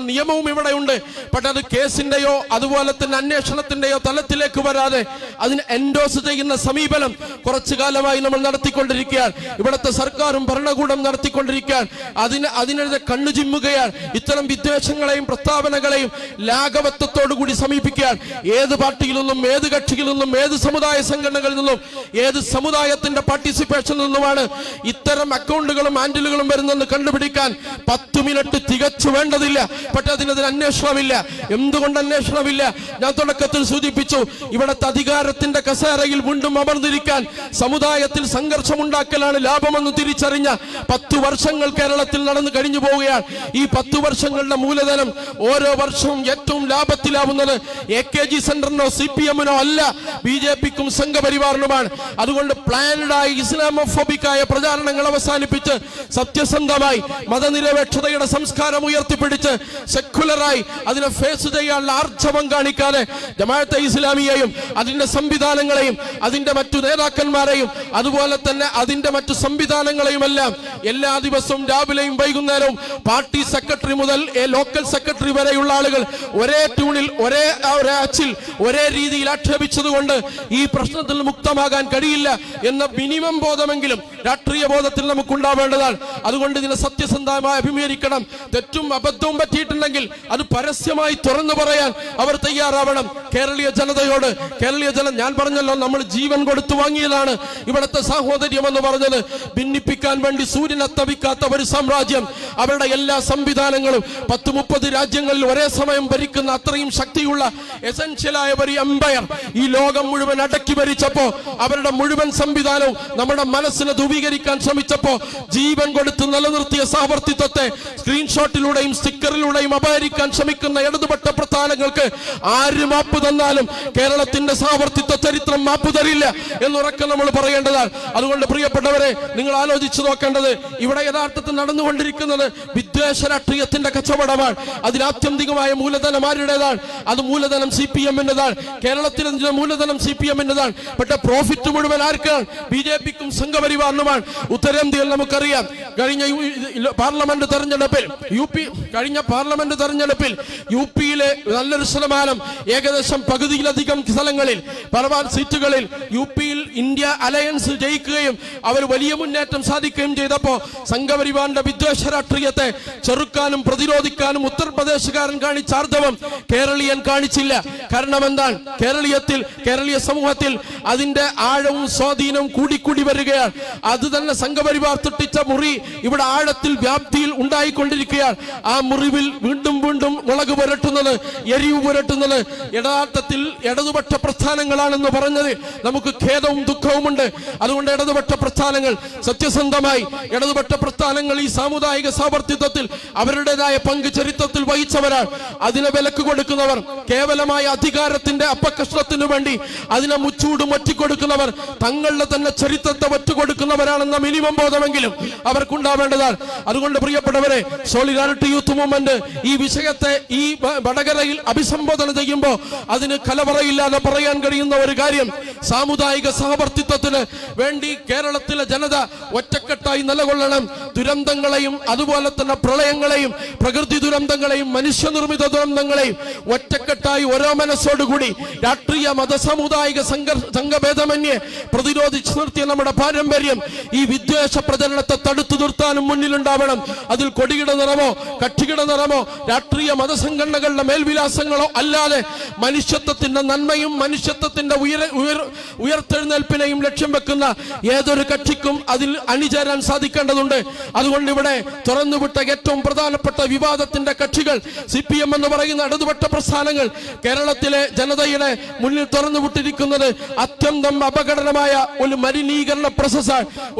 A: നിയമവും ഇവിടെ ഉണ്ട്. പക്ഷെ അത് കേസിന്റെയോ അതുപോലെ തന്നെ അന്വേഷണത്തിന്റെയോ തലത്തിലേക്ക് വരാതെ അതിന് എൻഡോസ് ചെയ്യുന്ന സമീപനം കുറച്ചു കാലമായി നമ്മൾ നടത്തിക്കൊണ്ടിരിക്കുകയാണ്. ഇവിടുത്തെ സർക്കാരും ഭരണകൂടം നടത്തിക്കൊണ്ടിരിക്കുകയാണ്. അതിനെതിരെ കണ്ണു ചിമ്മുകയാണ്. ഇത്തരം വിദ്വേഷങ്ങളെയും പ്രസ്താവനകളെയും ലാഘവത്വത്തോടു കൂടി സമീപിക്കുകയാണ്. ഏത് പാർട്ടിയിൽ നിന്നും, ഏത് കക്ഷിയിൽ നിന്നും, ഏത് സമുദായ സംഘടനകളിൽ നിന്നും, ഏത് സമുദായത്തിന്റെ പാർട്ടിസിപ്പേഷനിൽ നിന്നുമാണ് ഇത്തരം അക്കൗണ്ടുകളും ഹാൻഡിലുകളും വരുന്നെന്ന് കണ്ടുപിടിക്കാൻ 10 മിനിറ്റ് തികച്ചു വേണ്ടതില്ല. പക്ഷെ അതിനെതിരെ അന്വേഷണമില്ല. എന്തുകൊണ്ട് അന്വേഷണമില്ല? ഞാൻ തുടക്കത്തിൽ സൂചിപ്പിച്ചു, ഇവിടുത്തെ അധികാരത്തിന്റെ കസേരയിൽ വീണ്ടും അമർന്നിരിക്കാൻ സമുദായത്തിൽ സംഘർഷമുണ്ടാക്കലാണ് ലാഭമെന്ന് തിരിച്ചറിഞ്ഞ 10 വർഷങ്ങൾ കേരളത്തിൽ നടന്നു കഴിഞ്ഞു പോവുകയാണ്. ഈ 10 വർഷങ്ങളുടെ മൂലധനം ഓരോ വർഷവും ഏറ്റവും ലാഭത്തിലാവുന്നത് AKG സെന്ററിനോ CPM-നോ അല്ല, BJP-ക്കും സംഘപരിവാറിനുമാണ്. അതുകൊണ്ട് പ്ലാനഡായി ഇസ്ലാമോഫോബിക്കായ പ്രചാരണങ്ങൾ അവസാനിപ്പിച്ച് സത്യസന്ധമായി മതനിരപേക്ഷ നിരപേക്ഷതയുടെ സംസ്കാരം ഉയർത്തിപ്പിടിച്ച് സെക്കുലറായി അതിനെ ഫേസ് ചെയ്യാനുള്ള ആർജവം കാണിക്കാതെ ജമാഅത്തെ ഇസ്ലാമിയെയും അതിന്റെ സംവിധാനങ്ങളെയും അതിന്റെ മറ്റു നേതാക്കന്മാരെയും അതുപോലെ തന്നെ അതിന്റെ മറ്റു സംവിധാനങ്ങളെയുമെല്ലാം എല്ലാ ദിവസവും രാവിലെയും വൈകുന്നേരവും പാർട്ടി സെക്രട്ടറി മുതൽ ലോക്കൽ സെക്രട്ടറി വരെയുള്ള ആളുകൾ ഒരേ ട്യൂണിൽ ഒരേ അച്ചിൽ ഒരേ രീതിയിൽ ആക്ഷേപിച്ചതുകൊണ്ട് ഈ പ്രശ്നത്തിൽ മുക്തമാകാൻ കഴിയില്ല എന്ന മിനിമം ബോധമെങ്കിലും രാഷ്ട്രീയ ബോധത്തിൽ നമുക്കുണ്ടാവേണ്ടതാണ്. അതുകൊണ്ട് ഇതിനെ സത്യസന്ധമായി അഭിമുഖീകരിക്കണം. തെറ്റും അബദ്ധവും പറ്റിയിട്ടുണ്ടെങ്കിൽ അത് പരസ്യമായി തുറന്നു പറയാൻ അവർ തയ്യാറാവണം. കേരളീയ ജനതയോട് ഞാൻ പറഞ്ഞല്ലോ, നമ്മൾ ജീവൻ കൊടുത്തു വാങ്ങിയതാണ് ഇവിടുത്തെ സാഹോദര്യം എന്ന് പറഞ്ഞത്. ഭിന്നിപ്പിക്കാൻ വേണ്ടി സൂര്യനെ തവിക്കാത്ത ഒരു സാമ്രാജ്യം, അവരുടെ എല്ലാ സംവിധാനങ്ങളും 10-30 രാജ്യങ്ങളിൽ ഒരേ സമയം ഭരിക്കുന്ന അത്രയും ശക്തിയുള്ള എസൻഷ്യലായ ഒരു എംപയർ ഈ ലോകം മുഴുവൻ അടക്കി ഭരിച്ചപ്പോ അവരുടെ മുഴുവൻ സംവിധാനവും നമ്മുടെ മനസ്സിനെ ധൂവീകരിക്കാൻ ശ്രമിച്ചപ്പോ ജീവൻ കൊടുത്ത് നിലനിർത്തിയ സഹവർത്തിത്വത്തെ സ്ക്രീൻഷോട്ടിലൂടെയും സ്റ്റിക്കറിലൂടെയും അപഹരിക്കാൻ ശ്രമിക്കുന്ന ഇടതുപക്ഷ പ്രസ്ഥാനങ്ങൾക്ക് ആര് മാപ്പ് തന്നാലും കേരളത്തിന്റെ സഹവർത്തിത്വ ചരിത്രം മാപ്പ് തരില്ല എന്നുറക്കെ നമ്മൾ പറയേണ്ടതാണ്. അതുകൊണ്ട് പ്രിയപ്പെട്ടവരെ, നിങ്ങൾ ആലോചിച്ചു നോക്കേണ്ടത് ഇവിടെ യഥാർത്ഥത്തിൽ നടന്നുകൊണ്ടിരിക്കുന്നത് വിദ്വേഷ രാഷ്ട്രീയത്തിന്റെ കച്ചവടമാണ്. അതിലാത്യന്തികമായ മൂലധനം ആരുടേതാണ്? അത് മൂലധനം CPM-ന്റേതാണ്. കേരളത്തിൽ മൂലധനം CPM-ന്റേതാണ്. പക്ഷെ പ്രോഫിറ്റ് മുഴുവൻ ആർക്കാണ്? BJP-ക്കും സംഘപരിവാറിനുമാണ്. ഉത്തരേന്ത്യയിൽ നമുക്കറിയാം, കഴിഞ്ഞ പാർലമെന്റ് തെരഞ്ഞെടുപ്പിൽ UP-യിലെ നല്ലൊരു ശതമാനം, ഏകദേശം പകുതിയിലധികം സ്ഥലങ്ങളിൽ, പല സീറ്റുകളിൽ UP-യിൽ ഇന്ത്യ അലയൻസ് ജയിക്കുകയും അവർ വലിയ മുന്നേറ്റം സാധിക്കുകയും ചെയ്തപ്പോൾ സംഘപരിവാറിന്റെ വിദ്വേഷ രാഷ്ട്രീയത്തെ ചെറുക്കാനും പ്രതിരോധിക്കാനും ഉത്തർപ്രദേശുകാരൻ കാണിച്ച ആർജവം കേരളീയൻ കാണിച്ചില്ല. കാരണം എന്താണ്? കേരളീയ സമൂഹത്തിൽ അതിന്റെ ആഴവും സ്വാധീനവും കൂടിക്കൂടി വരികയാണ്. അത് തന്നെ സംഘപരിവാർ തട്ടിച്ച മുറി ഇവിടെ ആഴത്തിൽ വ്യാപ്തിയിൽ ഉണ്ടായിക്കൊണ്ടിരിക്കുകയാണ്. ആ മുറിവിൽ വീണ്ടും മുളക് പുരട്ടുന്നത്, എരിവ് പുരട്ടുന്നത് യഥാർത്ഥത്തിൽ ഇടതുപക്ഷ പ്രസ്ഥാനങ്ങളാണെന്ന് പറഞ്ഞത് നമുക്ക് ഖേദവും ദുഃഖവുമുണ്ട്. അതുകൊണ്ട് ഇടതുപക്ഷ പ്രസ്ഥാനങ്ങൾ സത്യസന്ധമായി, ഇടതുപക്ഷ പ്രസ്ഥാനങ്ങൾ ഈ സാമുദായിക സാമർത്ഥ്യത്വത്തിൽ അവരുടേതായ പങ്ക് ചരിത്രത്തിൽ വഹിച്ചവരാണ്. അതിനെ വിലക്ക് കൊടുക്കുന്നവർ, കേവലമായ അധികാരത്തിന്റെ അപ്പകഷ്ണത്തിനു വേണ്ടി അതിനെ മുച്ചൂടും ഒറ്റിക്കൊടുക്കുന്നവർ തങ്ങളുടെ തന്നെ ചരിത്രത്തെ ഒറ്റുകൊടുക്കുന്നവരാണെന്ന മിനിമം ബോധമെങ്കിലും അവർക്കുണ്ടാവേണ്ടതാണ്. അതുകൊണ്ട് പ്രിയപ്പെട്ടവരെ, സോളിഡാരിറ്റി യൂത്ത് മൂവ്മെന്റ് ഈ വിഷയത്തെ ഈ വടകരയിൽ അഭിസംബോധന ചെയ്യുമ്പോൾ അതിന് കലവറയില്ലാതെ പറയാൻ കഴിയുന്ന ഒരു കാര്യം, സാമുദായിക സഹവർത്തിത്വത്തിന് വേണ്ടി കേരളത്തിലെ ജനത ഒറ്റക്കെട്ടായി നിലകൊള്ളണം. ദുരന്തങ്ങളെയും അതുപോലെ തന്നെ പ്രളയങ്ങളെയും പ്രകൃതി ദുരന്തങ്ങളെയും മനുഷ്യനിർമ്മിത ദുരന്തങ്ങളെയും ഒറ്റക്കെട്ടായി ഓരോ മനസ്സോടുകൂടി രാഷ്ട്രീയ മത സാമുദായിക സംഘഭേദമന്യേ പ്രതിരോധിച്ചു നിർത്തിയ നമ്മുടെ പാരമ്പര്യം ഈ വിദ്വേഷ പ്രചരണത്തെ തടുത്തു നിർത്താനും മുന്നിലുണ്ടാവണം. അതിൽ കൊടിയുടെ നിറമോ കക്ഷിയുടെ നിറമോ രാഷ്ട്രീയ മതസംഘടനകളുടെ മേൽവിലാസങ്ങളോ അല്ലാതെ മനുഷ്യത്വത്തിന്റെ നന്മയും മനുഷ്യത്വത്തിന്റെ ഉയർത്തെഴുന്നേൽപ്പിനെയും ലക്ഷ്യം വെക്കുന്ന ഏതൊരു കക്ഷിക്കും അതിൽ അണിചേരാൻ സാധിക്കേണ്ടതുണ്ട്. അതുകൊണ്ട് ഇവിടെ തുറന്നുവിട്ട ഏറ്റവും പ്രധാനപ്പെട്ട വിവാദത്തിന്റെ കക്ഷികൾ CPM എന്ന് പറയുന്ന ഇടതുപക്ഷ പ്രസ്ഥാനങ്ങൾ കേരളത്തിലെ ജനതയുടെ മുന്നിൽ തുറന്നുവിട്ടിരിക്കുന്നത് അത്യന്തം അപകടകരമായ ഒരു മലിനീകരണ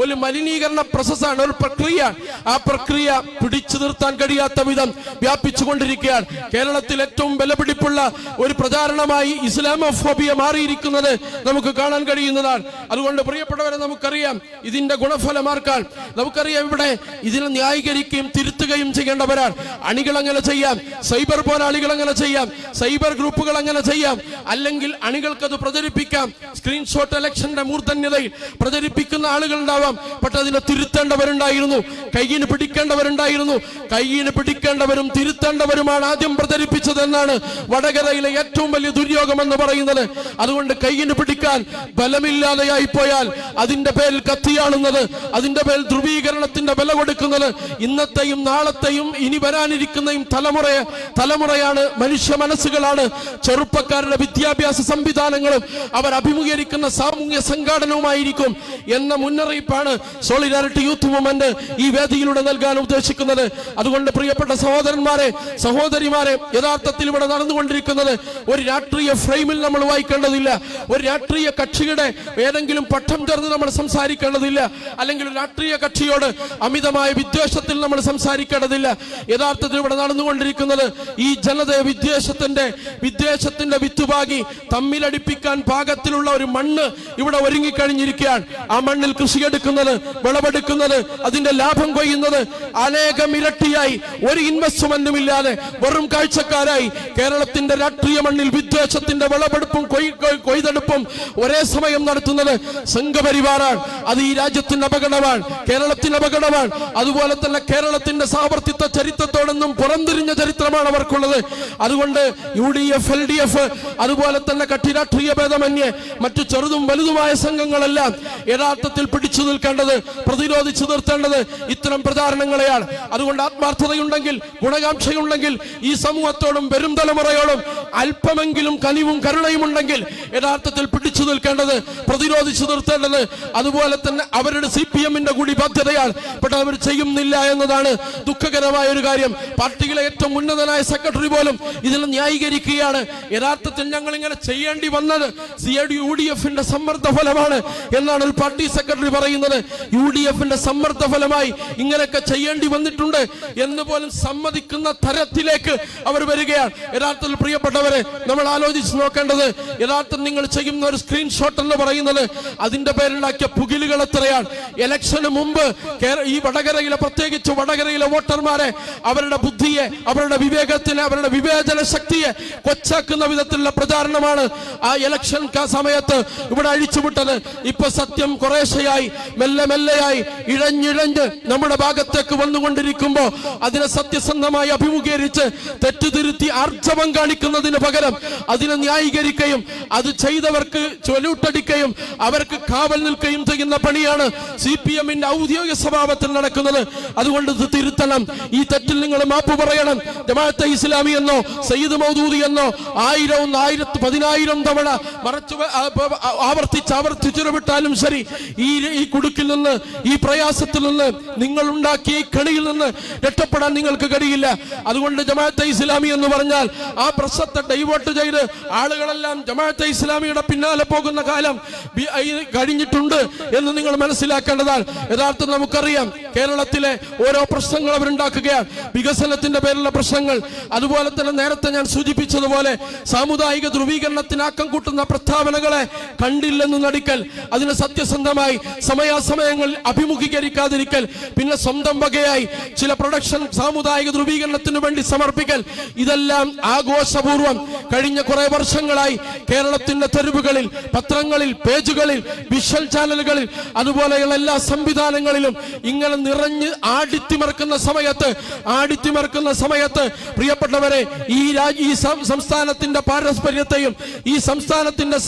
A: പ്രോസസ്സാണ്. ഒരു പ്രക്രിയ. ആ പ്രക്രിയ പിടിച്ചു നിർത്താൻ കഴിയാത്ത വിധം വ്യാപിച്ചുകൊണ്ടിരിക്കുകയാണ്. കേരളത്തിൽ ഏറ്റവും വിലപിടിപ്പുള്ള ഒരു പ്രചാരണമായി ഇസ്ലാമോഫോബിയ മാറിയിരിക്കുന്നത് നമുക്ക് കാണാൻ കഴിയുന്നതാണ്. അതുകൊണ്ട് പ്രിയപ്പെട്ടവരെ, നമുക്കറിയാം ഇതിന്റെ ഗുണഫലമാർക്കാൻ. നമുക്കറിയാം ഇവിടെ ഇതിനെ ന്യായീകരിക്കുകയും തിരുത്തുകയും ചെയ്യേണ്ടവരാണ്. അണികൾ അങ്ങനെ ചെയ്യാം, സൈബർ പോരാളികൾ അങ്ങനെ ചെയ്യാം, സൈബർ ഗ്രൂപ്പുകൾ അങ്ങനെ ചെയ്യാം, അല്ലെങ്കിൽ അണികൾക്കത് പ്രചരിപ്പിക്കാം. സ്ക്രീൻഷോട്ട് ഇലക്ഷന്റെ മൂർധന്യതയിൽ പ്രചരിപ്പിക്കുന്ന ആളുകൾ ഉണ്ടാവാം. പക്ഷെ അതിനെ തിരുത്തേണ്ടവരുണ്ടായിരുന്നു, കയ്യിന് പിടിക്കേണ്ടവരും തിരുത്തേണ്ടവരുമാണ് ആദ്യം പ്രചരിപ്പിച്ചതെന്നാണ് വടകരയിലെ ഏറ്റവും വലിയ ദുര്യോഗം എന്ന് പറയുന്നത്. അതുകൊണ്ട് കയ്യിന് പിടിക്കാൻ ബലമില്ലാതെയായി പോയാൽ അതിന്റെ പേരിൽ കത്തിയാളുന്നത്, അതിന്റെ പേരിൽ ധ്രുവീകരണത്തിന്റെ വില കൊടുക്കുന്നത് ഇന്നത്തെയും നാളത്തെയും ഇനി വരാനിരിക്കുന്നയും തലമുറയാണ്, മനുഷ്യ മനസ്സുകളാണ്. ചെറുപ്പക്കാരുടെ വിദ്യാഭ്യാസ സംവിധാനങ്ങളും അവർ അഭിമുഖീകരിക്കുന്ന സാമൂഹ്യ സംഘാടനവുമായിരിക്കും എന്ന മുന്നറിയിപ്പാണ് സോളിഡാരിറ്റി യൂത്ത് മൂവ്മെന്റ് ഈ വേദിയിലൂടെ നൽകാൻ ഉദ്ദേശിക്കുന്നത്. അതുകൊണ്ട് പ്രിയപ്പെട്ട സഹോദരന്മാരെ, സഹോദരിമാരെ, യഥാർത്ഥത്തിൽ ഇവിടെ നടന്നുകൊണ്ടിരിക്കുന്നത് ഒരു രാഷ്ട്രീയ ഫ്രെയിമിൽ നമ്മൾ വായിക്കേണ്ടതില്ല, ഒരു രാഷ്ട്രീയ കക്ഷിയുടെ ഏതെങ്കിലും പക്ഷം ചേർന്ന് നമ്മൾ സംസാരിക്കേണ്ടതില്ല, അല്ലെങ്കിൽ ഒരു രാഷ്ട്രീയ കക്ഷിയോട് അമിതമായ വിദ്വേഷത്തിൽ നമ്മൾ സംസാരിക്കേണ്ടതില്ല. യഥാർത്ഥത്തിൽ ഇവിടെ നടന്നുകൊണ്ടിരിക്കുന്നത് ഈ ജനതയെ വിദ്വേഷത്തിന്റെ വിത്തുപാകി തമ്മിലടിപ്പിക്കാൻ പാകത്തിലുള്ള ഒരു മണ്ണ് ഇവിടെ ഒരുങ്ങിക്കഴിഞ്ഞിരിക്കുകയാണ്. ആ മണ്ണിൽ കൃഷിയെടുക്കുന്നത്, വിളവെടുക്കുന്നത്, അതിന്റെ ലാഭം കൊയ്യുന്നത് അനേകം ഇരട്ടിയായി ഒരു ഇൻവെസ്റ്റ്മെന്റും ഇല്ലാതെ വെറും കാഴ്ചക്കാരായി കേരളത്തിന്റെ രാഷ്ട്രീയ മണ്ണിൽ വിദ്വേഷത്തിന്റെ വിളവെടുപ്പും കൊയ്തെടുപ്പും ഒരേ സമയം നടത്തുന്നത് സംഘപരിവാറാണ്. അത് ഈ രാജ്യത്തിന്റെ അപകടമാണ്, കേരളത്തിന്റെ അപകടമാണ്. അതുപോലെ തന്നെ കേരളത്തിന്റെ സാമർത്ഥ്യത്വ ചരിത്രത്തോടൊന്നും പുറംതിരിഞ്ഞ ചരിത്രമാണ് അവർക്കുള്ളത്. അതുകൊണ്ട് UDF, LDF, അതുപോലെ തന്നെ കക്ഷി രാഷ്ട്രീയ ഭേദമന്യേ മറ്റു ചെറുതും വലുതുമായ സംഘങ്ങളെല്ലാം യഥാർത്ഥത്തിൽ പിടിച്ചു നിൽക്കേണ്ടത്, പ്രതിരോധിച്ചു നിർത്തേണ്ടത് ഇത്തരം പ്രചാരണങ്ങളെയാണ്. അതുകൊണ്ട് ആത്മാർത്ഥതയുണ്ടെങ്കിൽ, ഗുണകാംക്ഷയുണ്ടെങ്കിൽ, ഈ സമൂഹത്തോടും വരും തലമുറയോടും അല്പമെങ്കിലും കനിവും കരുണയും ഉണ്ടെങ്കിൽ യഥാർത്ഥത്തിൽ പിടിച്ചു നിൽക്കേണ്ടത്, പ്രതിരോധിച്ചു നിർത്തേണ്ടത് അതുപോലെ തന്നെ അവരുടെ CPM-ന്റെ കൂടി ബാധ്യതയാണ്. പക്ഷെ അവർ ചെയ്യുന്നില്ല എന്നതാണ് ദുഃഖകരമായ ഒരു കാര്യം. പാർട്ടിയിലെ ഏറ്റവും ഉന്നതനായ സെക്രട്ടറി പോലും ഇതിൽ ന്യായീകരിക്കുകയാണ്. യഥാർത്ഥത്തിൽ ഞങ്ങൾ ഇങ്ങനെ ചെയ്യേണ്ടി വന്നത് UDF-ന്റെ സമ്മർദ്ദ ഫലമാണ് എന്നാണ് ഒരു പാർട്ടി സെക്രട്ടറി പറയുന്നത്. UDF-ന്റെ സമ്മർദ്ദ ഫലമായി ഇങ്ങനെയൊക്കെ ചെയ്യേണ്ടി വന്നിട്ടുണ്ട് എന്ന് പോലും സമ്മതിക്കുന്ന തരത്തിലേക്ക് അവർ വരികയാണ്. യഥാർത്ഥത്തിൽ പ്രിയപ്പെട്ടവരെ, നമ്മൾ ആലോചിച്ച് നോക്കേണ്ടത്, യഥാർത്ഥം നിങ്ങൾ ചെയ്യുന്ന ഒരു സ്ക്രീൻഷോട്ട് എന്ന് പറയുന്നത് അതിന്റെ പേരുണ്ടാക്കിയ പുകിലുകൾ എത്രയാണ്. ഇലക്ഷന് മുമ്പ് ഈ വടകരയിലെ, പ്രത്യേകിച്ച് വടകരയിലെ വോട്ടർമാരെ, അവരുടെ ബുദ്ധിയെ, അവരുടെ വിവേകത്തിനെ, അവരുടെ വിവേചന ശക്തിയെ കൊച്ചാക്കുന്ന വിധത്തിലുള്ള പ്രചാരണമാണ് ആ ഇലക്ഷൻ സമയത്ത് ഇവിടെ അഴിച്ചുവിട്ടത്. ഇപ്പൊ സത്യം കുറേശ്ശെയായി, മെല്ലെയായി ഇഴഞ്ഞിഴഞ്ഞ് നമ്മുടെ ഭാഗത്തേക്ക് വന്നുകൊണ്ടിരിക്കുമ്പോ അതിനെ സത്യസന്ധമായി അഭിമുഖീകരിച്ച് തെറ്റുതിരുത്തി ആർജവം കാണിക്കുന്നതിന് പകരം അതിനെ ന്യായീകരിക്കുകയും അത് ചെയ്തവർക്ക് ചൊലൂട്ടടിക്കുകയും അവർക്ക് കാവൽ നിൽക്കുകയും ചെയ്യുന്ന പണിയാണ് CPM-ന്റെ ഔദ്യോഗിക സ്വഭാവത്തിൽ നടക്കുന്നത്. അതുകൊണ്ട് ഇത് തിരുത്തണം. ഈ തെറ്റിൽ നിങ്ങൾ മാപ്പ് പറയണം. ജമാഅത്തെ ഇസ്ലാമി എന്നോ സയ്യിദ് മൗദൂദി എന്നോ 1000, 1000 തവണ ആവർത്തിച്ചിടപെട്ടാലും ശരി, ഈ കുടുക്കിൽ നിന്ന്, ഈ പ്രയാസത്തിൽ നിന്ന്, നിങ്ങൾ ഉണ്ടാക്കിയ ഈ കെണിയിൽ നിന്ന് രക്ഷപ്പെടാൻ നിങ്ങൾക്ക് കഴിയില്ല. അതുകൊണ്ട് ജമാഅത്തെ ഇസ്ലാമി എന്ന് പറഞ്ഞാൽ ആ പ്രശ്നത്തെ ഡൈവേർട്ട് ചെയ്ത് ആളുകളെല്ലാം ജമാഅത്തെ ഇസ്ലാമിയുടെ പിന്നാലെ പോകുന്ന കാലം കഴിഞ്ഞിട്ടുണ്ട് എന്ന് നിങ്ങൾ മനസ്സിലാക്കേണ്ടതാണ്. യഥാർത്ഥം നമുക്കറിയാം, കേരളത്തിലെ ഓരോ പ്രശ്നങ്ങൾ അവരുണ്ടാക്കുകയാണ്. വികസനത്തിന്റെ പേരിലുള്ള പ്രശ്നങ്ങൾ, അതുപോലെ തന്നെ നേരത്തെ ഞാൻ സൂചിപ്പിച്ചതുപോലെ സാമുദായിക ധ്രുവീകരണത്തിന് ആക്കം കൂട്ടുന്ന പ്രസ്താവനകളെ കണ്ടില്ലെന്ന് നടിക്കൽ, അതിന് സത്യസന്ധമായി സമയാസമയങ്ങളിൽ അഭിമുഖീകരിക്കാതിരിക്കൽ, പിന്നെ സ്വന്തം വകയായി ചില പ്രൊഡക്ഷൻ സാമുദായിക ധ്രുവീകരണത്തിന് വേണ്ടി സമർപ്പിക്കൽ, ഇതെല്ലാം ആഘോഷപൂർവം കഴിഞ്ഞ കുറെ വർഷങ്ങളായി കേരളത്തിന്റെ തെരുവുകളിൽ, പത്രങ്ങളിൽ, പേജുകളിൽ, വിഷ്വൽ ചാനലുകളിൽ, അതുപോലെയുള്ള എല്ലാ സംവിധാനങ്ങളിലും ഇങ്ങനെ നിറഞ്ഞ് ആടിത്തിമർക്കുന്ന സമയത്ത് പ്രിയപ്പെട്ടവരെ, ഈ സംസ്ഥാനത്തിന്റെ പാരസ്പര്യത്തെയും ഈ സംസ്ഥാനത്തിന്റെ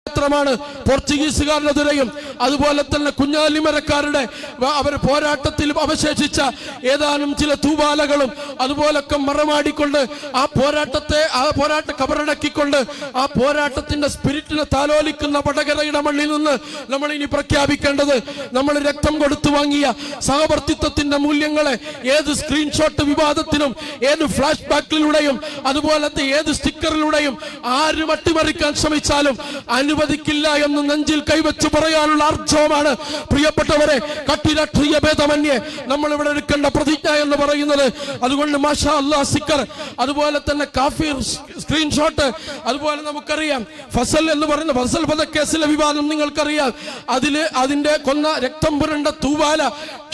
A: ാണ് പോർച്ചുഗീസുകാരുടെതിരെയും അതുപോലെ തന്നെ കുഞ്ഞാലിമരക്കാരുടെ അവർ പോരാട്ടത്തിൽ അവശേഷിച്ച ഏതാനും ചില തൂവാലകളും അതുപോലൊക്കെ മറമാടിക്കൊണ്ട് ആ പോരാട്ട കബറടക്കിക്കൊണ്ട് ആ പോരാട്ടത്തിന്റെ സ്പിരിറ്റിനെ താലോലിക്കുന്ന വടകരയുടെ മണ്ണിൽ നിന്ന് നമ്മൾ ഇനി പ്രഖ്യാപിക്കേണ്ടത്, നമ്മൾ രക്തം കൊടുത്തു വാങ്ങിയ സഹവർത്തിത്വത്തിന്റെ മൂല്യങ്ങളെ ഏത് സ്ക്രീൻഷോട്ട് വിവാദത്തിനും ഏത് ഫ്ലാഷ് ബാക്കിലൂടെയും അതുപോലത്തെ ഏത് സ്റ്റിക്കറിലൂടെയും ആരും അട്ടിമറിക്കാൻ ശ്രമിച്ചാലും അനുവദിക്കില്ല എന്ന് നെഞ്ചിൽ കൈവച്ച് പറയാനുള്ള ആർജവമാണ് പ്രിയപ്പെട്ടവരെ. കട്ടിരാഷ്ട്രീയ ഭേദമന്യേ നമ്മൾ ഇവിടെ എടുക്കേണ്ട പ്രതിജ്ഞ എന്ന് പറയുന്നത്. അതുകൊണ്ട് മാഷാ അല്ലാഹ് സ്റ്റിക്കർ, അതുപോലെ തന്നെ കാഫിർ സ്ക്രീൻഷോട്ട്, അതുപോലെ നമുക്കറിയാം ഫസൽ എന്ന് പറയുന്ന ഫസൽ വധക്കേസിലെ വിവാദം നിങ്ങൾക്കറിയാം. അതിന്റെ കൊന്ന രക്തം പുരണ്ട തൂവാല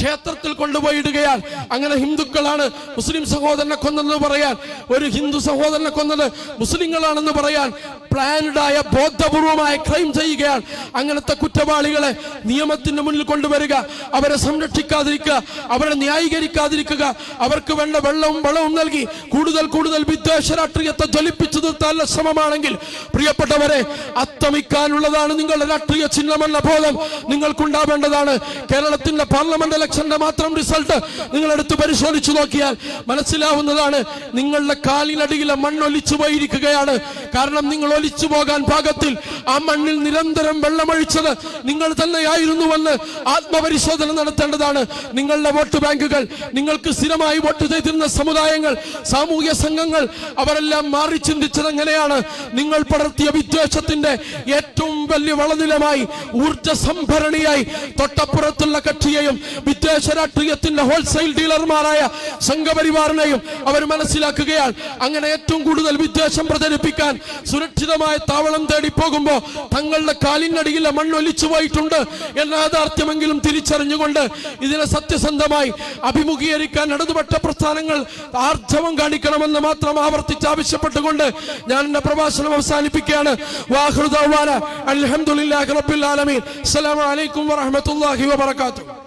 A: ക്ഷേത്രത്തിൽ കൊണ്ടുപോയിടുകയാണ്. അങ്ങനെ ഹിന്ദുക്കളാണ് മുസ്ലിം സഹോദരനെ കൊന്നെന്ന് പറയാൻ, ഒരു ഹിന്ദു സഹോദരനെ കൊന്നത് മുസ്ലിങ്ങളാണെന്ന് പറയാൻ പ്ലാൻഡായ ബോധപൂർവമായ ക്രൈം ചെയ്യുകയാണ്. അങ്ങനത്തെ കുറ്റവാളികളെ നിയമത്തിന്റെ മുന്നിൽ കൊണ്ടുവരിക, അവരെ സംരക്ഷിക്കാതിരിക്കുക, അവരെ ന്യായീകരിക്കാതിരിക്കുക, അവർക്ക് വേണ്ട വെള്ളവും നൽകി കൂടുതൽ വിദ്വേഷ രാഷ്ട്രീയത്തെ ജ്വലിപ്പിച്ചു നിർത്താനുള്ള ശ്രമമാണെങ്കിൽ പ്രിയപ്പെട്ടവരെ, അത്തമിക്കാനുള്ളതാണ് നിങ്ങളുടെ രാഷ്ട്രീയ ചിഹ്നമെന്ന ബോധം നിങ്ങൾക്കുണ്ടാവേണ്ടതാണ്. കേരളത്തിന്റെ പാർലമെന്റ് ഇലക്ഷന്റെ മാത്രം റിസൾട്ട് നിങ്ങളെടുത്ത് പരിശോധിച്ചു നോക്കിയാൽ മനസ്സിലാവുന്നതാണ്. നിങ്ങളുടെ കാലിനടിയിലെ മണ്ണൊലിച്ചു പോയിരിക്കുകയാണ്. കാരണം നിങ്ങൾ ഒലിച്ചു പോകാൻ പാകത്തിൽ ആ മണ്ണിൽ നിരന്തരം വെള്ളമൊഴിച്ചത് നിങ്ങൾ തന്നെയായിരുന്നുവെന്ന് ആത്മപരിശോധന നടത്തേണ്ടതാണ്. നിങ്ങളുടെ വോട്ട് ബാങ്കുകൾ, നിങ്ങൾക്ക് സ്ഥിരമായി വോട്ട് ചെയ്തിരുന്ന സമുദായങ്ങൾ, സാമൂഹ്യ സംഘങ്ങൾ, അവരെല്ലാം മാറി ചിന്തിച്ചത് എങ്ങനെയാണ്? നിങ്ങൾ പടർത്തിയ വിദ്വേഷത്തിന്റെ ഏറ്റവും വലിയ വളനിലമായി, ഊർജ സംഭരണിയായി തൊട്ടപ്പുറത്തുള്ള കക്ഷിയെയും വിദ്വേഷ രാഷ്ട്രീയത്തിന്റെ ഹോൾസെയിൽ ഡീലർമാരായ സംഘപരിവാറിനെയും അവർ മനസ്സിലാക്കുകയാണ്. അങ്ങനെ ഏറ്റവും കൂടുതൽ വിദ്വേഷം പ്രചരിപ്പിക്കാൻ സുരക്ഷിതമായ താവളം തേടി പോകുമ്പോ തങ്ങളുടെ കാലിനടിയിലെ മണ്ണൊലിച്ചു പോയിട്ടുണ്ട് എന്ന യാഥാർത്ഥ്യമെങ്കിലും തിരിച്ചറിഞ്ഞുകൊണ്ട് ഇതിനെ സത്യസന്ധമായി അഭിമുഖീകരിക്കാൻ ഇടതുപക്ഷ പ്രസ്ഥാനങ്ങൾ ആർജവം കാണിക്കണമെന്ന് മാത്രം ആവർത്തിച്ച് ആവശ്യപ്പെട്ടുകൊണ്ട് ഞാൻ എന്റെ പ്രഭാഷണം അവസാനിപ്പിക്കുകയാണ്. വാഹിറു ദഅ്വാന അൽഹംദുലില്ലാഹി റബ്ബിൽ ആലമീൻ. അസ്സലാമു അലൈക്കും വറഹ്മത്തുള്ളാഹി വബറകാതുഹു.